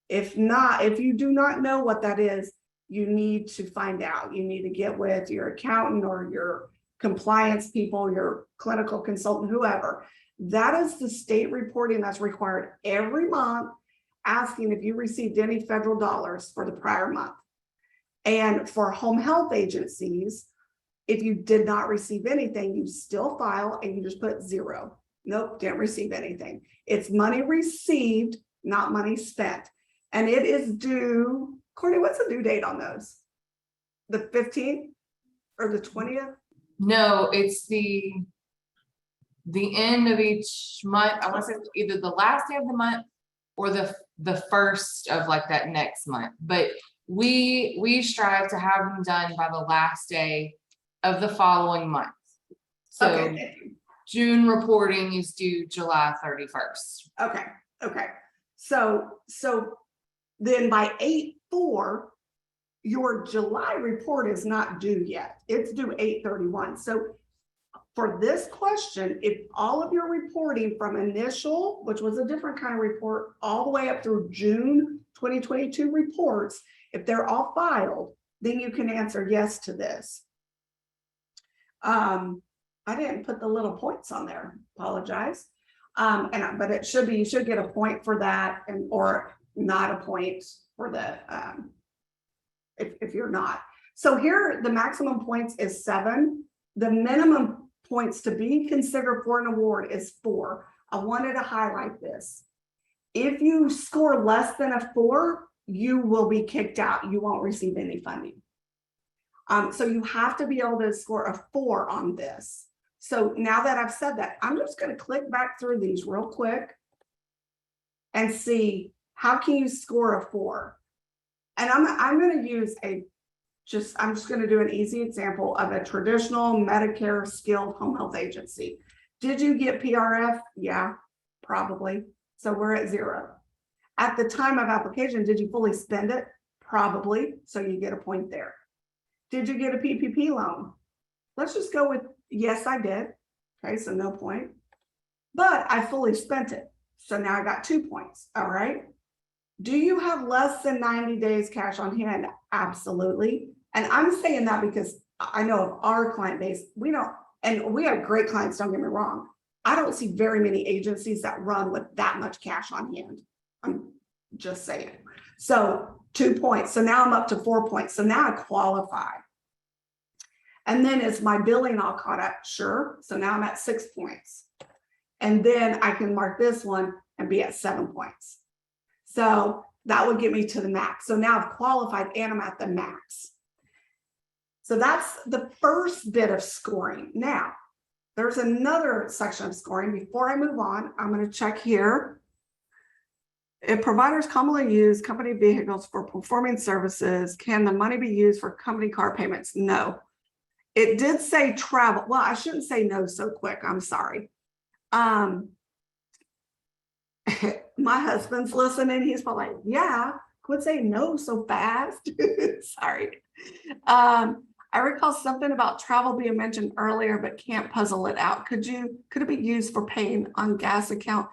If not, if you do not know what that is, you need to find out. You need to get with your accountant or your compliance people, your clinical consultant, whoever. That is the state reporting that's required every month, asking if you received any federal dollars for the prior month. And for home health agencies, if you did not receive anything, you still file and you just put 0. Nope, didn't receive anything. It's money received, not money spent. And it is due, Courtney, what's the due date on those? The 15th or the 20th? No, it's the end of each month. I want to say either the last day of the month or the first of like that next month. But we strive to have them done by the last day of the following month. So okay. June reporting is due July 31st. Okay. So then by 8/4, your July report is not due yet. It's due 8/31. So for this question, if all of your reporting from initial, which was a different kind of report, all the way up through June 2022 reports, if they're all filed, then you can answer yes to this. I didn't put the little points on there, apologize. But it should be, you should get a point for that, or not a point for the, if you're not. So here, the maximum points is 7. The minimum points to be considered for an award is 4. I wanted to highlight this. If you score less than a 4, you will be kicked out. You won't receive any funding. So you have to be able to score a 4 on this. So now that I've said that, I'm just going to click back through these real quick and see how can you score a 4. And I'm going to use a I'm just gonna do an easy example of a traditional Medicare skilled home health agency. Did you get PRF? Yeah, probably. So we're at 0. At the time of application, did you fully spend it? Probably, so you get a point there. Did you get a PPP loan? Let's just go with, yes, I did. Okay, so no point. But I fully spent it. So now I got 2 points, all right? Do you have less than 90 days cash on hand? Absolutely. And I'm saying that because I know of our client base, we don't, and we have great clients, don't get me wrong. I don't see very many agencies that run with that much cash on hand. I'm just saying. So 2 points. So now I'm up to 4 points. So now I qualify. And then is my billing all caught up? Sure. So now I'm at 6 points. And then I can mark this one and be at 7 points. So that would get me to the max. So now I've qualified and I'm at the max. So that's the first bit of scoring. Now, there's another section of scoring. Before I move on, I'm going to check here. If providers commonly use company vehicles for performing services, can the money be used for company car payments? No. It did say travel. Well, I shouldn't say no so quick. I'm sorry. My husband's listening. He's probably like, yeah, quit saying no so fast. Sorry. I recall something about travel being mentioned earlier, but can't puzzle it out. Could it be used for paying on gas account?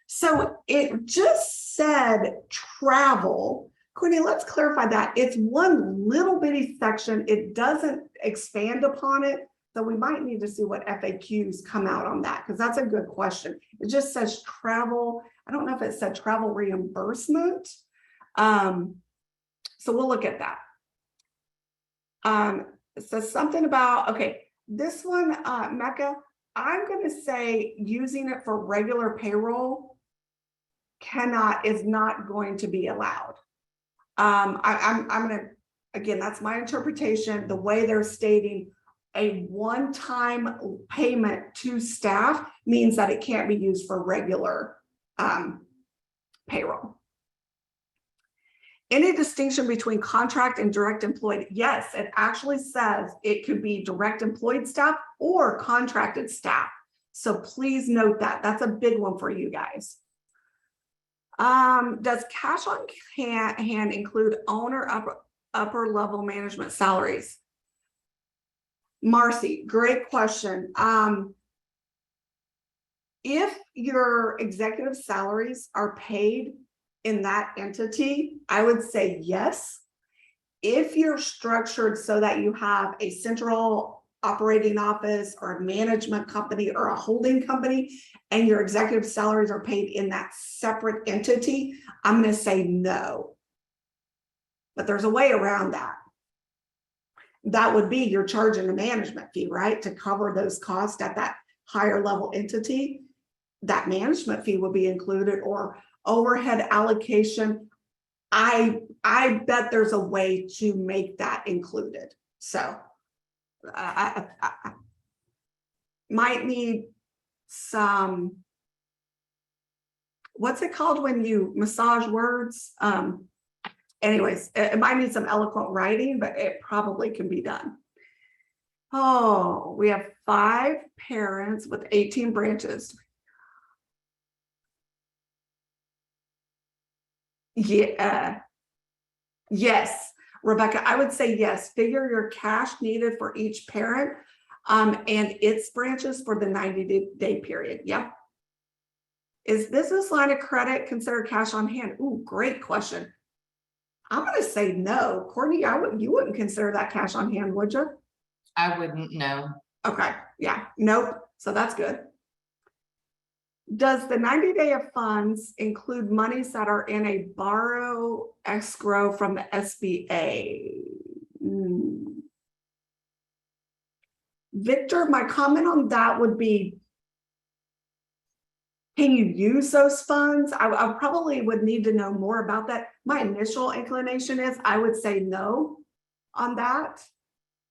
So it just said travel. Courtney, let's clarify that. It's one little bitty section. It doesn't expand upon it. So we might need to see what FAQs come out on that, because that's a good question. It just says travel. I don't know if it said travel reimbursement. So we'll look at that. It says something about, okay, this one, Mecca, I'm going to say using it for regular payroll is not going to be allowed. I'm going to, again, that's my interpretation. The way they're stating a one-time payment to staff means that it can't be used for regular payroll. Any distinction between contract and direct employed? Yes, it actually says it could be direct employed staff or contracted staff. So please note that. That's a big one for you guys. Does cash on hand include owner upper level management salaries? Marcy, great question. If your executive salaries are paid in that entity, I would say yes. If you're structured so that you have a central operating office or a management company or a holding company and your executive salaries are paid in that separate entity, I'm going to say no. But there's a way around that. That would be you're charging a management fee, right? To cover those costs at that higher level entity. That management fee would be included, or overhead allocation. I bet there's a way to make that included. So I might need some, what's it called when you massage words? Anyways, it might need some eloquent writing, but it probably can be done. Oh, we have 5 parents with 18 branches. Yeah. Yes, Rebecca, I would say yes. Figure your cash needed for each parent and its branches for the 90-day period. Yep. Is business line of credit considered cash on hand? Ooh, great question. I'm going to say no. Courtney, you wouldn't consider that cash on hand, would you? I wouldn't know. Okay. Yeah. Nope. So that's good. Does the 90-day of funds include monies that are in a borrow escrow from the SBA? Victor, my comment on that would be, can you use those funds? I probably would need to know more about that. My initial inclination is I would say no on that.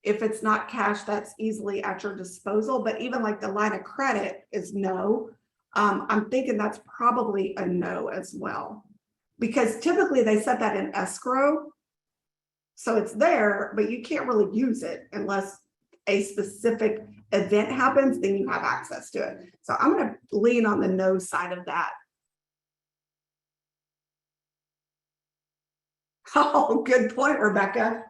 If it's not cash that's easily at your disposal, but even like the line of credit is no. I'm thinking that's probably a no as well, because typically they set that in escrow. So it's there, but you can't really use it unless a specific event happens, then you have access to it. So I'm going to lean on the no side of that. Oh, good point, Rebecca.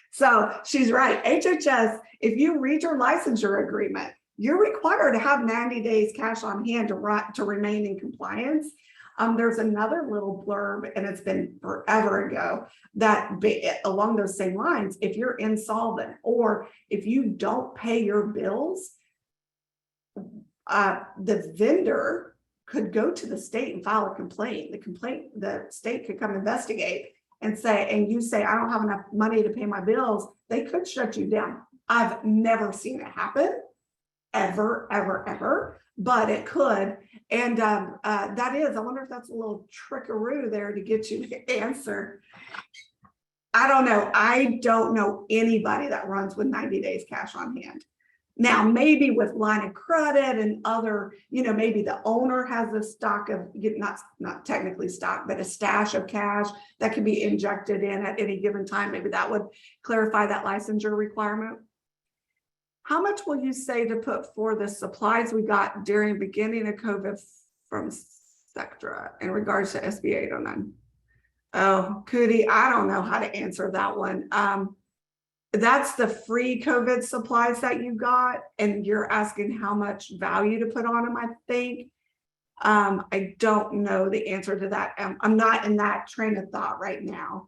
So she's right. HHS, if you read your licensure agreement, you're required to have 90 days cash on hand to remain in compliance. There's another little blurb, and it's been forever ago, that along those same lines, if you're insolvent or if you don't pay your bills, the vendor could go to the state and file a complaint. The state could come investigate and say, and you say, I don't have enough money to pay my bills, they could shut you down. I've never seen it happen, ever, but it could. And that is, I wonder if that's a little trickaroo there to get you to answer. I don't know. I don't know anybody that runs with 90 days cash on hand. Now, maybe with line of credit and other, maybe the owner has a stock of, not technically stock, but a stash of cash that can be injected in at any given time. Maybe that would clarify that licensure requirement. How much will you say to put for the supplies we got during the beginning of COVID from Sectra in regards to SB 809? Oh, Cootie, I don't know how to answer that one. That's the free COVID supplies that you got, and you're asking how much value to put on them, I think. I don't know the answer to that. I'm not in that train of thought right now.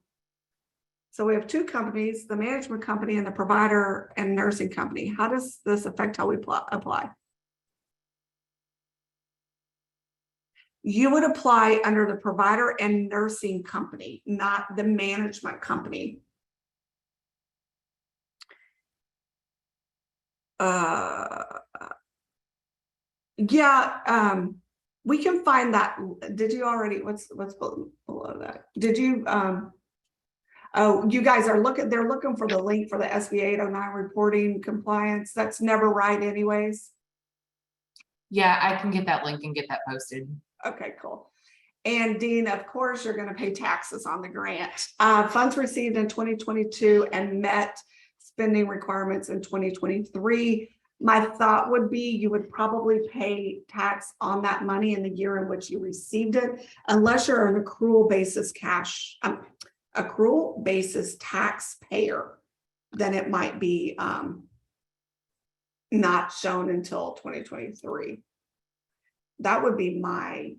So we have two companies, the management company and the provider and nursing company. How does this affect how we apply? You would apply under the provider and nursing company, not the management company. We can find that. Did you already, what's below that? Did you, oh, you guys are they're looking for the link for the SB 809 reporting compliance. That's never right anyways. Yeah, I can get that link and get that posted. Okay, cool. And Dean, of course, you're going to pay taxes on the grant. Funds received in 2022 and met spending requirements in 2023. My thought would be you would probably pay tax on that money in the year in which you received it, unless you're an accrual basis taxpayer, then it might be not shown until 2023. That would be my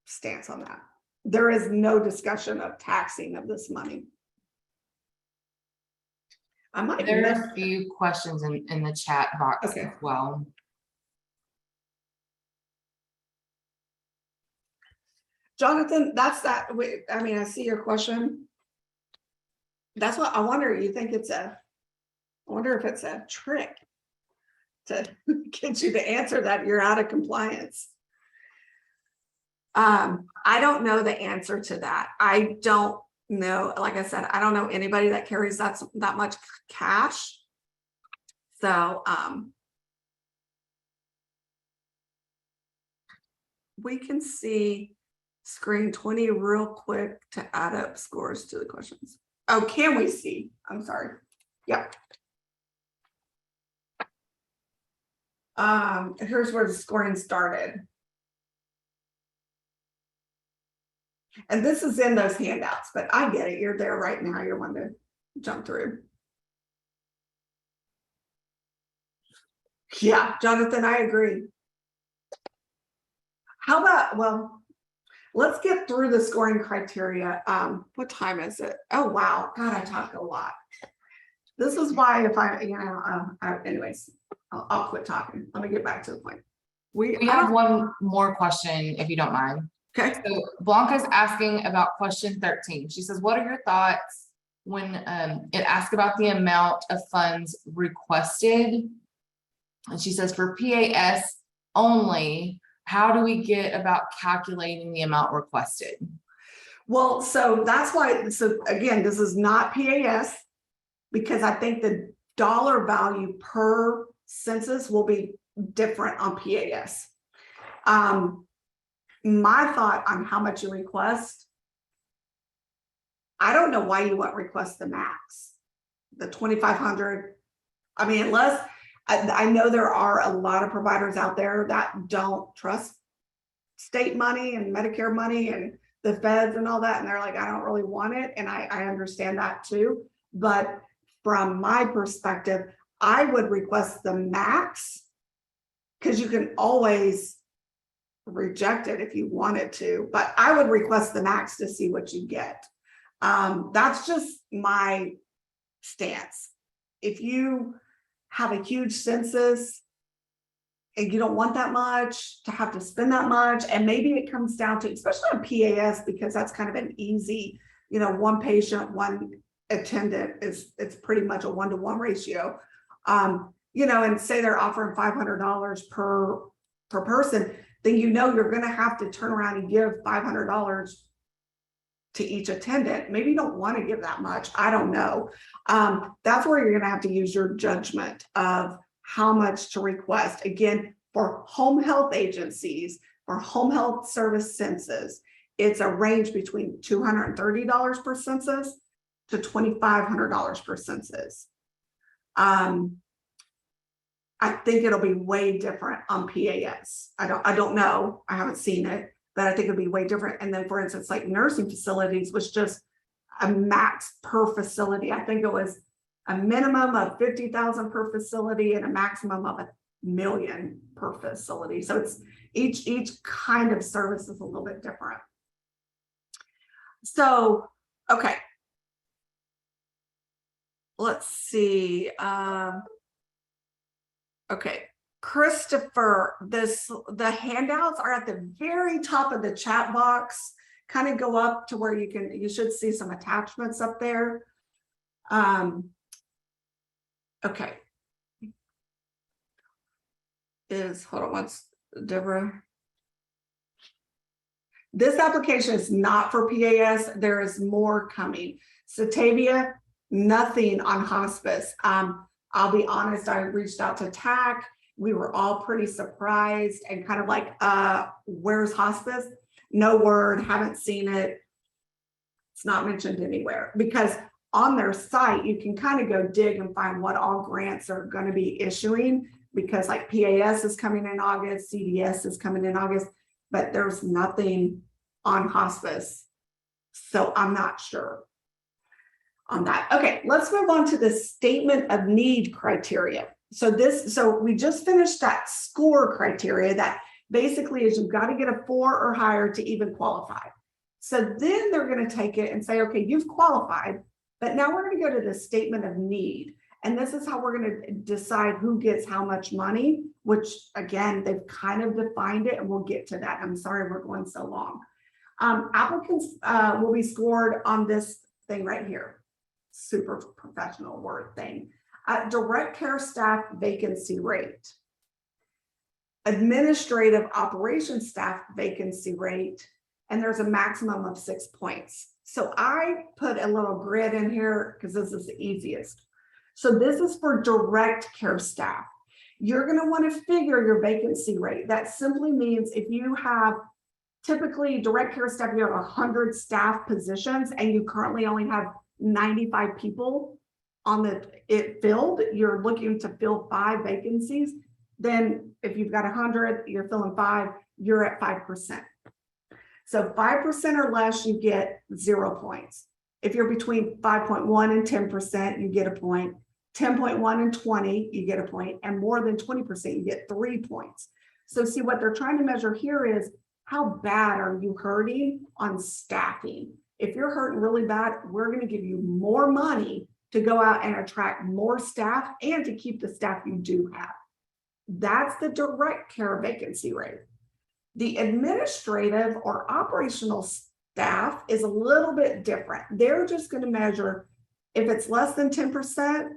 stance on that. There is no discussion of taxing of this money. There are a few questions in the chat box as well. Jonathan, that's that. I mean, I see your question. That's what I wonder. You think I wonder if it's a trick to get you to answer that you're out of compliance. I don't know the answer to that. I don't know. Like I said, I don't know anybody that carries that much cash. So we can see screen 20 real quick to add up scores to the questions. Oh, can we see? I'm sorry. Yep. Here's where the scoring started. And this is in those handouts, but I get it. You're there right now. You're one to jump through. Yeah, Jonathan, I agree. How about, well, let's get through the scoring criteria. What time is it? Oh, wow. God, I talk a lot. This is why if anyways, I'll quit talking. Let me get back to the point. We have one more question, if you don't mind. Okay. So Blanca's asking about question 13. She says, what are your thoughts when it asks about the amount of funds requested? And she says, for PAS only, how do we get about calculating the amount requested? Well, so that's why, so again, this is not PAS, because I think the dollar value per census will be different on PAS. My thought on how much you request, I don't know why you wouldn't request the max, the 2,500. I mean, unless, I know there are a lot of providers out there that don't trust state money and Medicare money and the feds and all that, and they're like, I don't really want it, and I understand that too. But from my perspective, I would request the max, because you can always reject it if you wanted to, but I would request the max to see what you get. That's just my stance. If you have a huge census and you don't want that much to have to spend that much, and maybe it comes down to, especially on PAS, because that's kind of an easy, one patient, one attendant it's pretty much a 1-to-1 ratio. And say they're offering $500 per person, then you're going to have to turn around and give $500 to each attendant. Maybe you don't want to give that much. I don't know. That's where you're going to have to use your judgment of how much to request. Again, for home health agencies, for home health service census, it's a range between $230 per census to $2,500 per census. I think it'll be way different on PAS. I don't know. I haven't seen it, but I think it'll be way different. And then, for instance, like nursing facilities was just a max per facility. I think it was a minimum of 50,000 per facility and a maximum of $1 million per facility. So it's each kind of service is a little bit different. So, okay. Let's see. Okay, Christopher, the handouts are at the very top of the chat box. Kind of go up to where you should see some attachments up there. Okay. Hold on once, Deborah. This application is not for PAS. There is more coming. Satavia, nothing on hospice. I'll be honest, I reached out to TAC. We were all pretty surprised and kind of like, where's hospice? No word, haven't seen it. It's not mentioned anywhere, because on their site, you can kind of go dig and find what all grants are going to be issuing, because like PAS is coming in August, CDS is coming in August, but there's nothing on hospice. So I'm not sure on that. Okay, let's move on to the statement of need criteria. So we just finished that score criteria that basically is you've got to get a 4 or higher to even qualify. So then they're going to take it and say, okay, you've qualified, but now we're going to go to the statement of need. And this is how we're going to decide who gets how much money, which again, they've kind of defined it, and we'll get to that. I'm sorry we're going so long. Applicants will be scored on this thing right here. Super professional word thing. Direct care staff vacancy rate. Administrative operations staff vacancy rate, and there's a maximum of 6 points. So I put a little grid in here because this is the easiest. So this is for direct care staff. You're going to want to figure your vacancy rate. That simply means if you have typically direct care staff, you have 100 staff positions and you currently only have 95 people on it filled, you're looking to fill 5 vacancies. Then if you've got 100, you're filling 5, you're at 5%. So 5% or less, you get 0 points. If you're between 5.1 and 10%, you get a point. 10.1 and 20, you get a point. And more than 20%, you get 3 points. So see, what they're trying to measure here is how bad are you hurting on staffing? If you're hurting really bad, we're going to give you more money to go out and attract more staff and to keep the staff you do have. That's the direct care vacancy rate. The administrative or operational staff is a little bit different. They're just going to measure if it's less than 10%,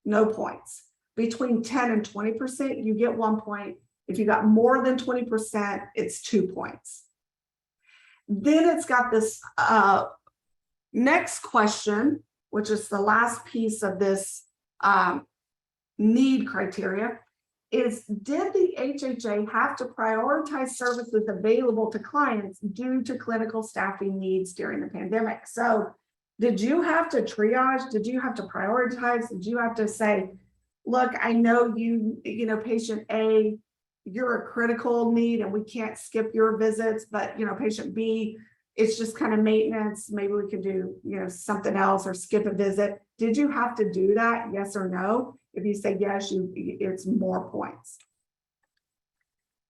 no points. Between 10 and 20%, you get 1 point. If you got more than 20%, it's 2 points. Then it's got this next question, which is the last piece of this need criteria, is did the HHA have to prioritize services available to clients due to clinical staffing needs during the pandemic? So Did you have to triage? Did you have to prioritize? Did you have to say, look, I know you know, patient A, you're a critical need and we can't skip your visits, but, you know, patient B, it's just kind of maintenance. Maybe we could do, you know, something else or skip a visit. Did you have to do that? Yes or no? If you say yes, it's more points.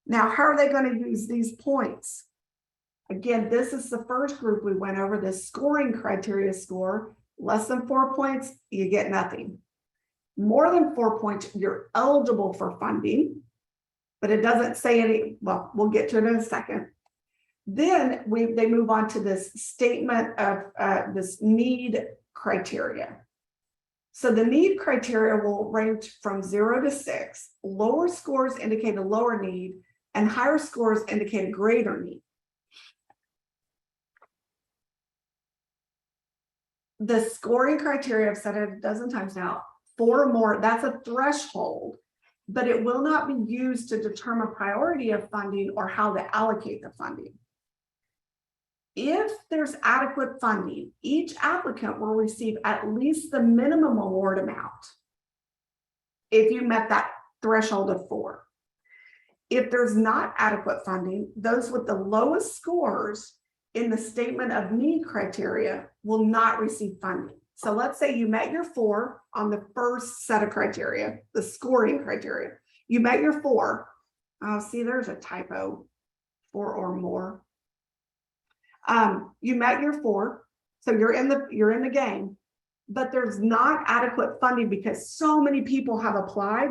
Now, how are they going to use these points? Again, this is the first group we went over, the scoring criteria score. Less than 4 points, you get nothing. More than 4 points, you're eligible for funding, but it doesn't say any, well, we'll get to it in a second. Then they move on to this statement of this need criteria. So the need criteria will range from 0 to 6. Lower scores indicate a lower need, and higher scores indicate a greater need. The scoring criteria, I've said it a dozen times now, 4 or more, that's a threshold, but it will not be used to determine priority of funding or how to allocate the funding. If there's adequate funding, each applicant will receive at least the minimum award amount if you met that threshold of 4. If there's not adequate funding, those with the lowest scores in the statement of need criteria will not receive funding. So let's say you met your 4 on the first set of criteria, the scoring criteria. You met your 4. Oh, see, there's a typo, 4 or more. You met your 4, so you're in the game, but there's not adequate funding because so many people have applied.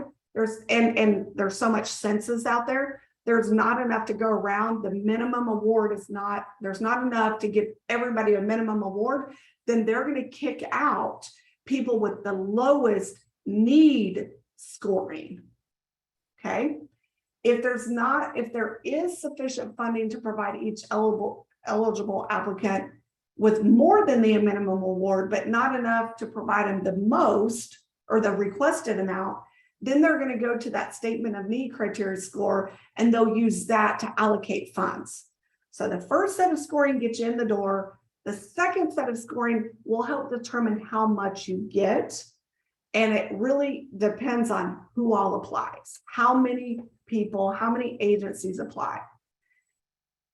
And there's so much census out there. There's not enough to go around. The minimum award is not, there's not enough to give everybody a minimum award. Then they're going to kick out people with the lowest need scoring. Okay. If there is sufficient funding to provide each eligible applicant with more than the minimum award, but not enough to provide them the most or the requested amount, then they're going to go to that statement of need criteria score and they'll use that to allocate funds. So the first set of scoring gets you in the door. The second set of scoring will help determine how much you get. And it really depends on who all applies, how many people, how many agencies apply.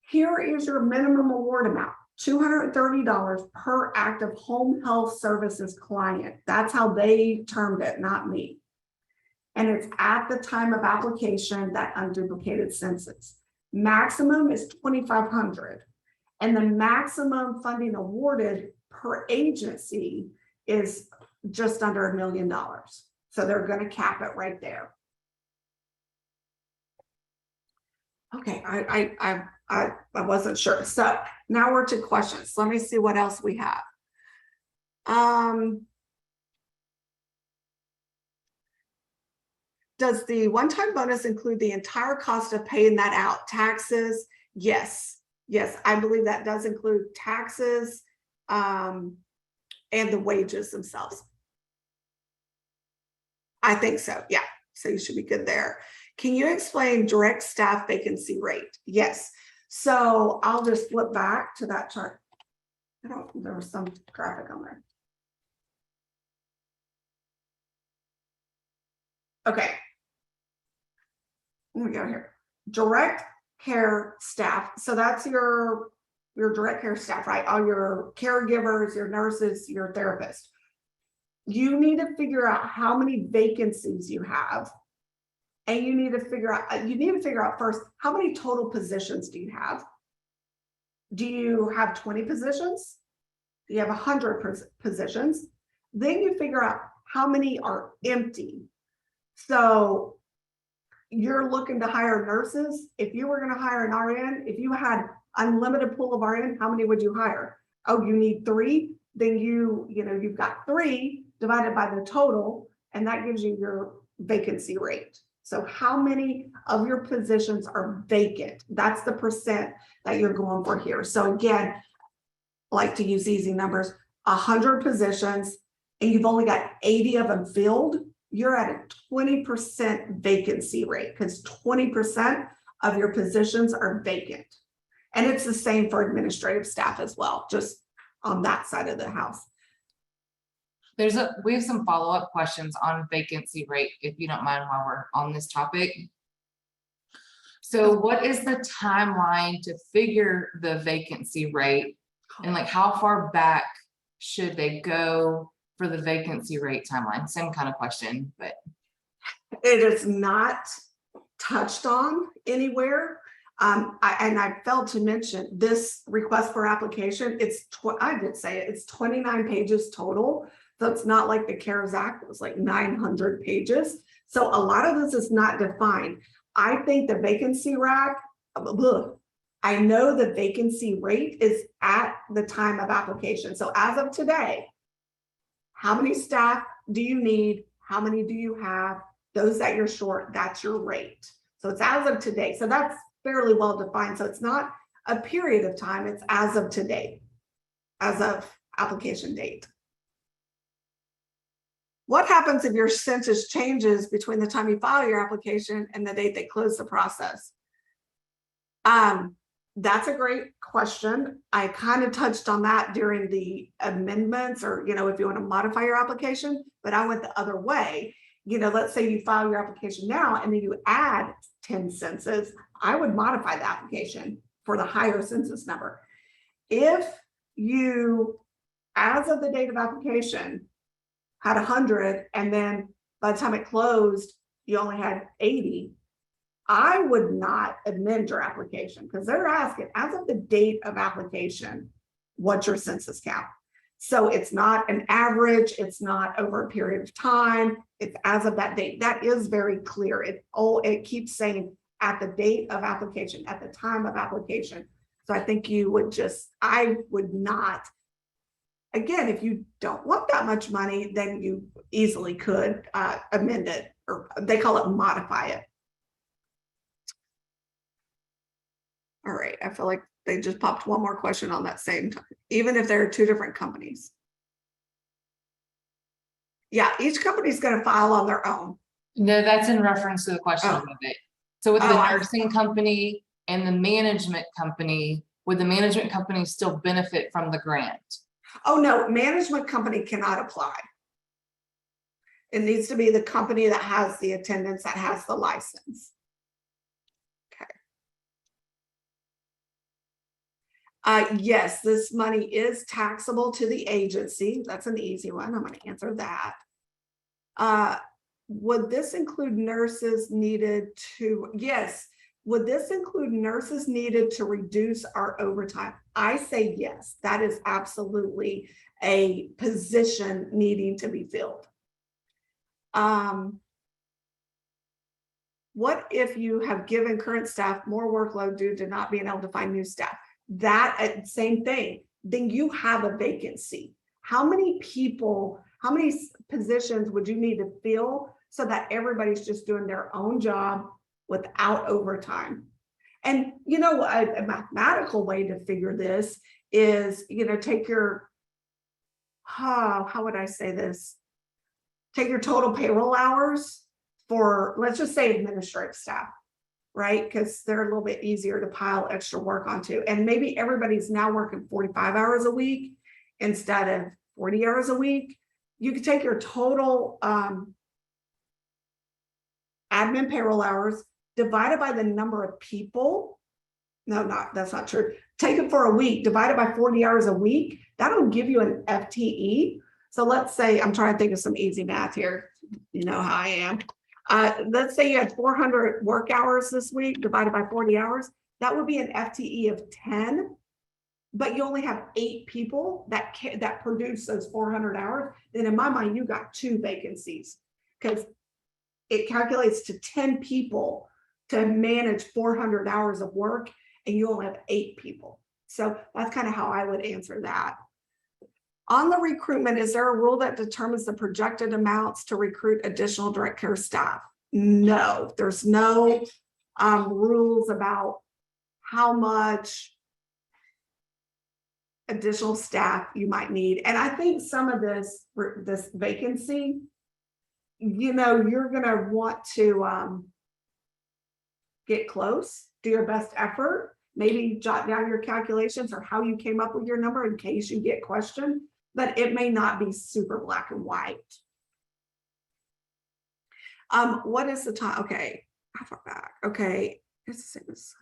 Here is your minimum award amount, $230 per active home health services client. That's how they termed it, not me. And it's at the time of application, that unduplicated census. Maximum is $2,500. And the maximum funding awarded per agency is just under $1 million. So they're going to cap it right there. Okay, I wasn't sure. So now we're to questions. Let me see what else we have. Does the one-time bonus include the entire cost of paying that out? Taxes? Yes. Yes, I believe that does include taxes and the wages themselves. I think so, yeah. So you should be good there. Can you explain direct staff vacancy rate? Yes. So I'll just flip back to that chart. There was some graphic on there. Okay. Let me go here. Direct care staff. So that's your direct care staff, right? All your caregivers, your nurses, your therapists. You need to figure out how many vacancies you have. And you need to figure out first, how many total positions do you have? Do you have 20 positions? Do you have 100 positions? Then you figure out how many are empty. So you're looking to hire nurses. If you were going to hire an RN, if you had unlimited pool of RN, how many would you hire? Oh, you need 3. Then you've got 3 divided by the total, and that gives you your vacancy rate. So how many of your positions are vacant? That's the percent that you're going for here. So again, I like to use easy numbers, 100 positions, and you've only got 80 of them filled, you're at a 20% vacancy rate because 20% of your positions are vacant. And it's the same for administrative staff as well, just on that side of the house. We have some follow-up questions on vacancy rate, if you don't mind, while we're on this topic. So what is the timeline to figure the vacancy rate? And like, how far back should they go for the vacancy rate timeline? Same kind of question, but. It is not touched on anywhere. I failed to mention this request for application. I did say it, it's 29 pages total. So it's not like the CARES Act, it was like 900 pages. So a lot of this is not defined. I think the vacancy rack, I know the vacancy rate is at the time of application. So as of today, how many staff do you need? How many do you have? Those that you're short, that's your rate. So it's as of today. So that's fairly well defined. So it's not a period of time, it's as of today, as of application date. What happens if your census changes between the time you file your application and the date they close the process? That's a great question. I kind of touched on that during the amendments, or, if you want to modify your application, but I went the other way. Let's say you file your application now and then you add 10 census, I would modify the application for the higher census number. If you, as of the date of application, had 100, and then by the time it closed, you only had 80, I would not amend your application, because they're asking, as of the date of application, what's your census count? So it's not an average, it's not over a period of time, it's as of that date. That is very clear. It keeps saying at the date of application, at the time of application. So I think I would not. Again, if you don't want that much money, then you easily could amend it, or they call it modify it. All right, I feel like they just popped one more question on that same time, even if there are two different companies. Yeah, each company's going to file on their own. No, that's in reference to the question of it. So with the nursing company and the management company, would the management company still benefit from the grant? Oh, no, management company cannot apply. It needs to be the company that has the attendance, that has the license. Okay. Yes, this money is taxable to the agency. That's an easy one. I'm going to answer that. Would this include nurses needed to, yes. Would this include nurses needed to reduce our overtime? I say yes, that is absolutely a position needing to be filled. What if you have given current staff more workload due to not being able to find new staff? That same thing, then you have a vacancy. How many people, how many positions would you need to fill so that everybody's just doing their own job without overtime? And a mathematical way to figure this is, take your, how would I say this? Take your total payroll hours for, let's just say, administrative staff, right? Because they're a little bit easier to pile extra work onto. And maybe everybody's now working 45 hours a week instead of 40 hours a week. You could take your total admin payroll hours, divided by the number of people. No, that's not true. Take it for a week, divided by 40 hours a week. That'll give you an FTE. So let's say, I'm trying to think of some easy math here. You know how I am. Let's say you had 400 work hours this week, divided by 40 hours. That would be an FTE of 10, but you only have 8 people that produce those 400 hours. Then in my mind, you got 2 vacancies, because it calculates to 10 people to manage 400 hours of work, and you only have 8 people. So that's kind of how I would answer that. On the recruitment, is there a rule that determines the projected amounts to recruit additional direct care staff? No, there's no rules about how much additional staff you might need. And I think some of this vacancy, you're going to want to get close, do your best effort, maybe jot down your calculations or how you came up with your number in case you get questioned. but it may not be super black and white. What is the time? Okay, how far back? Okay, it's the same as.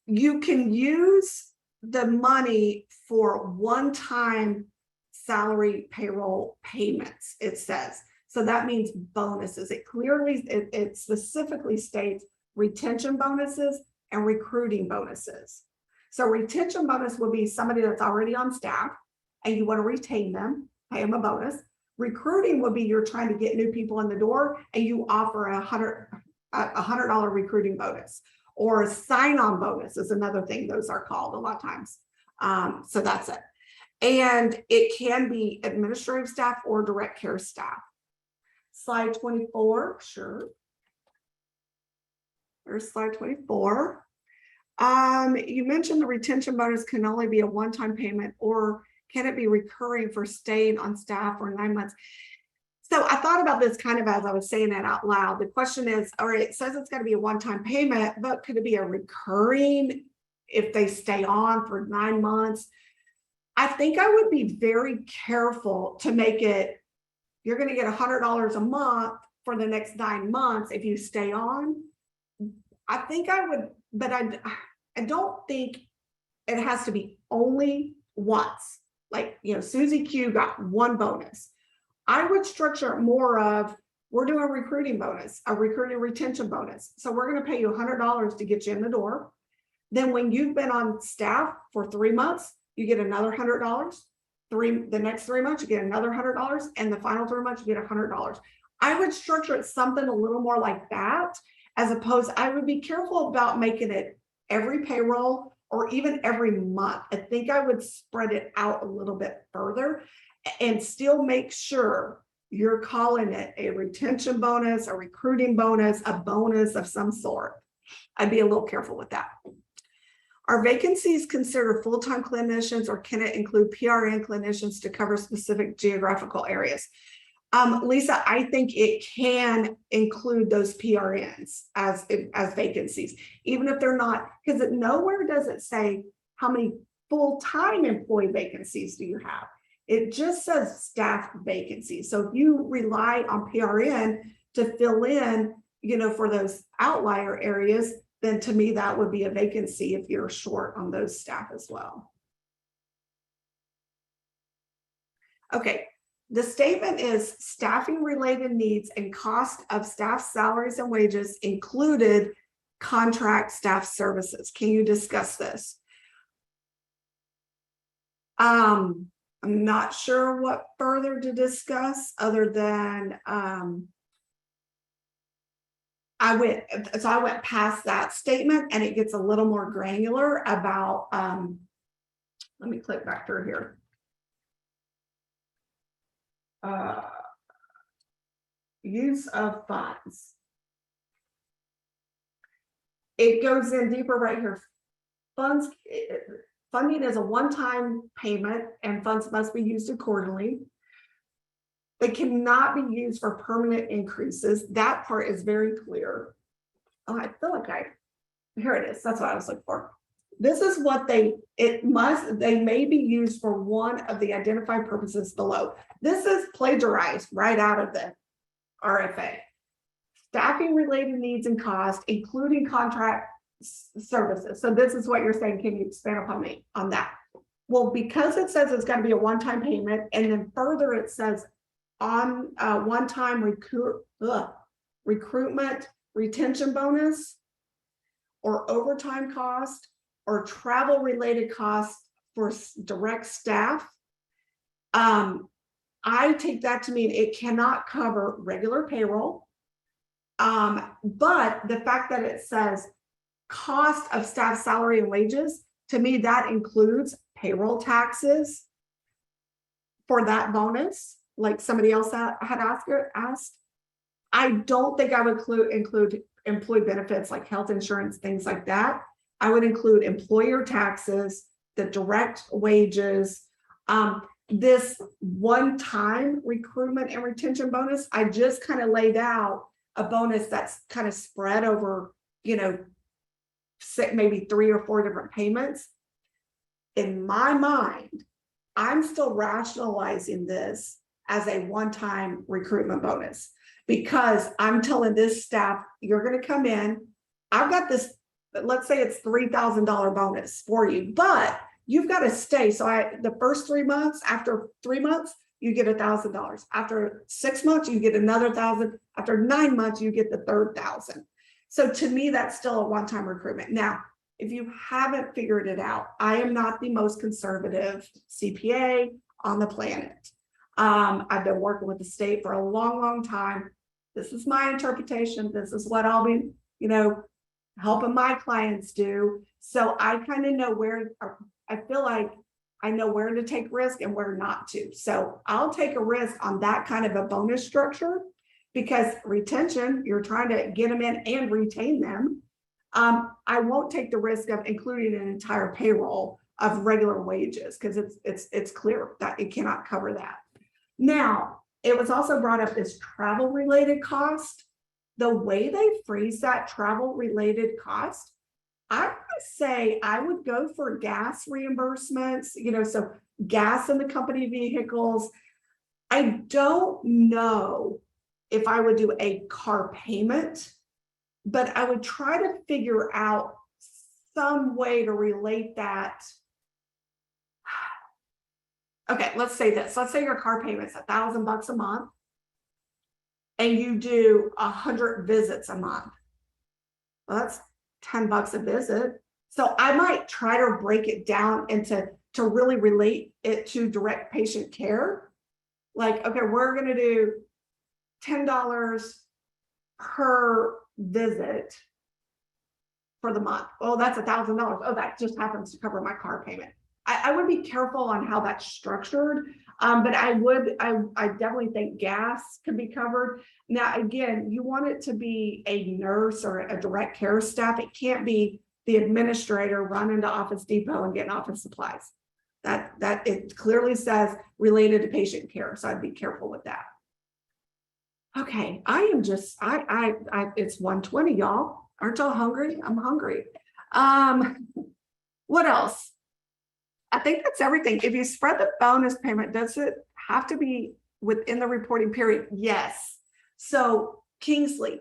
You can use the money for one-time salary payroll payments, it says. So that means bonuses. It specifically states retention bonuses and recruiting bonuses. So retention bonus will be somebody that's already on staff and you want to retain them, pay them a bonus. Recruiting would be you're trying to get new people in the door and you offer a $100 recruiting bonus, or a sign-on bonus is another thing those are called a lot of times. So that's it. And it can be administrative staff or direct care staff. Slide 24, sure. There's slide 24. You mentioned the retention bonus can only be a one-time payment, or can it be recurring for staying on staff for 9 months? So I thought about this kind of as I was saying that out loud. The question is, all right, it says it's got to be a one-time payment, but could it be a recurring if they stay on for 9 months? I think I would be very careful to make it, you're going to get $100 a month for the next 9 months if you stay on. I think I would, but I don't think it has to be only once. Like, you know, Susie Q got one bonus. I would structure it more of, we're doing a recruiting bonus, a recruiting retention bonus. So we're going to pay you $100 to get you in the door. Then when you've been on staff for 3 months, you get another $100. The next 3 months, you get another $100. And the final 3 months, you get $100. I would structure it something a little more like that, as opposed, I would be careful about making it every payroll or even every month. I think I would spread it out a little bit further and still make sure you're calling it a retention bonus, a recruiting bonus, a bonus of some sort. I'd be a little careful with that. Are vacancies considered full-time clinicians, or can it include PRN clinicians to cover specific geographical areas? Lisa, I think it can include those PRNs as vacancies, even if they're not, because nowhere does it say how many full-time employee vacancies do you have. It just says staff vacancies. So if you rely on PRN to fill in, you know, for those outlier areas, then to me, that would be a vacancy if you're short on those staff as well. Okay, the statement is staffing related needs and cost of staff salaries and wages included contract staff services. Can you discuss this? I'm not sure what further to discuss other than I went past that statement and it gets a little more granular about, let me click back through here. Use of funds. It goes in deeper right here. Funding is a one-time payment and funds must be used accordingly. They cannot be used for permanent increases. That part is very clear. Oh, I feel like here it is. That's what I was looking for. This is what they may be used for one of the identified purposes below. This is plagiarized right out of the RFA. Staffing related needs and costs, including contract services. So this is what you're saying. Can you expand upon me on that? Well, because it says it's got to be a one-time payment, and then further it says on one-time recruitment retention bonus, or overtime cost, or travel related costs for direct staff. I take that to mean it cannot cover regular payroll. But the fact that it says cost of staff salary and wages, to me, that includes payroll taxes for that bonus, like somebody else had asked. I don't think I would include employee benefits like health insurance, things like that. I would include employer taxes, the direct wages, this one-time recruitment and retention bonus. I just kind of laid out a bonus that's kind of spread over, you know, maybe 3 or 4 different payments. In my mind, I'm still rationalizing this as a one-time recruitment bonus because I'm telling this staff, you're going to come in. I've got this, let's say it's $3,000 bonus for you, but you've got to stay. So the first 3 months, after 3 months, you get $1,000. After 6 months, you get another 1,000. After 9 months, you get the third 1,000. So to me, that's still a one-time recruitment. Now, if you haven't figured it out, I am not the most conservative CPA on the planet. I've been working with the state for a long, long time. This is my interpretation. This is what I'll be, helping my clients do. So I kind of know I feel like I know where to take risk and where not to. So I'll take a risk on that kind of a bonus structure because retention, you're trying to get them in and retain them. I won't take the risk of including an entire payroll of regular wages because it's clear that it cannot cover that. Now, it was also brought up as travel related cost. The way they phrase that travel related cost, I would say I would go for gas reimbursements, so gas in the company vehicles. I don't know if I would do a car payment, but I would try to figure out some way to relate that. Okay, let's say this. Let's say your car payment's $1,000 a month and you do 100 visits a month. Well, that's $10 a visit. So I might try to break it down to really relate it to direct patient care. Like, okay, we're going to do $10 per visit for the month. Oh, that's $1,000. Oh, that just happens to cover my car payment. I would be careful on how that's structured, but I definitely think gas can be covered. Now, again, you want it to be a nurse or a direct care staff. It can't be the administrator running to Office Depot and getting office supplies. That it clearly says related to patient care, so I'd be careful with that. Okay, it's 1:20, y'all. Aren't y'all hungry? I'm hungry. What else? I think that's everything. If you spread the bonus payment, does it have to be within the reporting period? Yes. So Kingsley,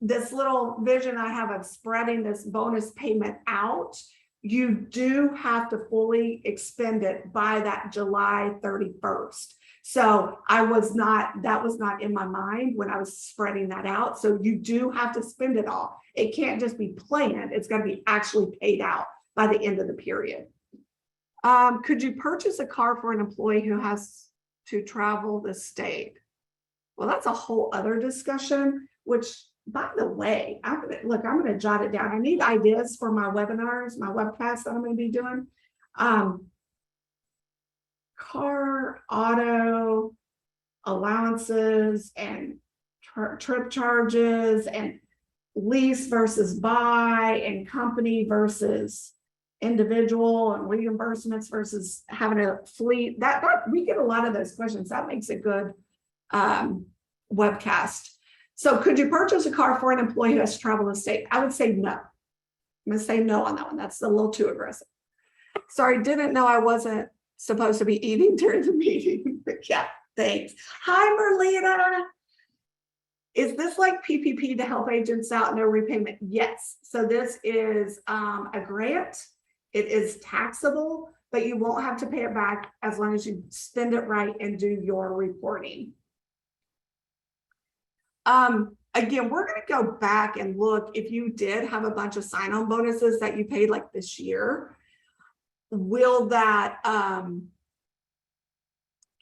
this little vision I have of spreading this bonus payment out, you do have to fully expend it by that July 31st. So that was not in my mind when I was spreading that out. So you do have to spend it all. It can't just be planned. It's going to be actually paid out by the end of the period. Could you purchase a car for an employee who has to travel the state? Well, that's a whole other discussion, which, by the way, I'm going to jot it down. I need ideas for my webinars, my webcasts that I'm going to be doing. Car, auto, allowances, and trip charges, and lease versus buy, and company versus individual, and reimbursements versus having a fleet. That we get a lot of those questions. That makes a good webcast. So could you purchase a car for an employee who has to travel the state? I would say no. I'm going to say no on that one. That's a little too aggressive. Sorry, didn't know I wasn't supposed to be eating during the meeting. Yeah, thanks. Hi, Merlina. Is this like PPP to help agents out, no repayment? Yes. So this is a grant. It is taxable, but you won't have to pay it back as long as you spend it right and do your reporting. Again, we're going to go back and look if you did have a bunch of sign-on bonuses that you paid like this year. Will that, can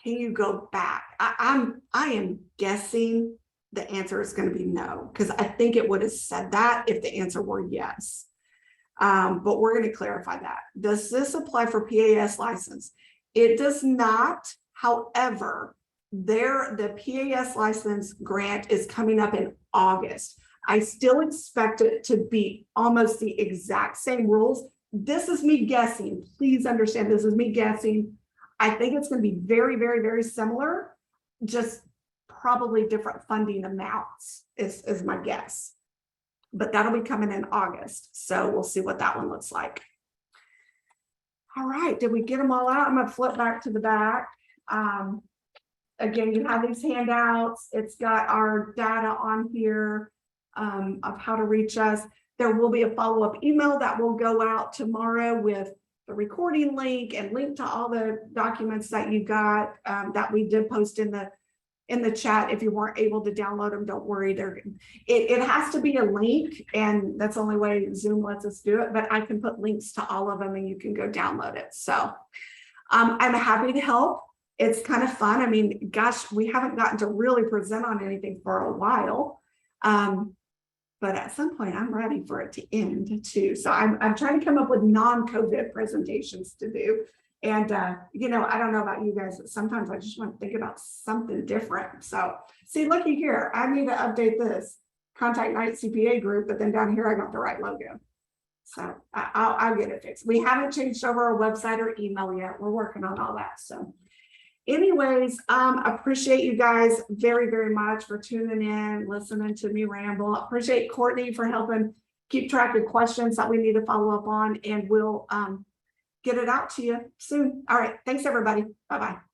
you go back? I am guessing the answer is going to be no, because I think it would have said that if the answer were yes. But we're going to clarify that. Does this apply for PAS license? It does not. However, the PAS license grant is coming up in August. I still expect it to be almost the exact same rules. This is me guessing. Please understand, this is me guessing. I think it's going to be very, very, very similar, just probably different funding amounts is my guess. But that'll be coming in August. So we'll see what that one looks like. All right, did we get them all out? I'm gonna flip back to the back. Again, you have these handouts. It's got our data on here of how to reach us. There will be a follow-up email that will go out tomorrow with the recording link and link to all the documents that you got that we did post in the chat. If you weren't able to download them, don't worry. It has to be a link, and that's the only way Zoom lets us do it, but I can put links to all of them and you can go download it. So I'm happy to help. It's kind of fun. I mean, gosh, we haven't gotten to really present on anything for a while. But at some point I'm ready for it to end too. So I'm trying to come up with non-COVID presentations to do. And, you know, I don't know about you guys, but sometimes I just want to think about something different. So see, looky here, I need to update this Contact Night CPA group, but then down here, I got the right logo. So I'll get it fixed. We haven't changed over our website or email yet. We're working on all that. So anyways, appreciate you guys very, very much for tuning in, listening to me ramble. Appreciate Courtney for helping keep track of questions that we need to follow up on, and we'll get it out to you soon. All right. Thanks, everybody. Bye-bye.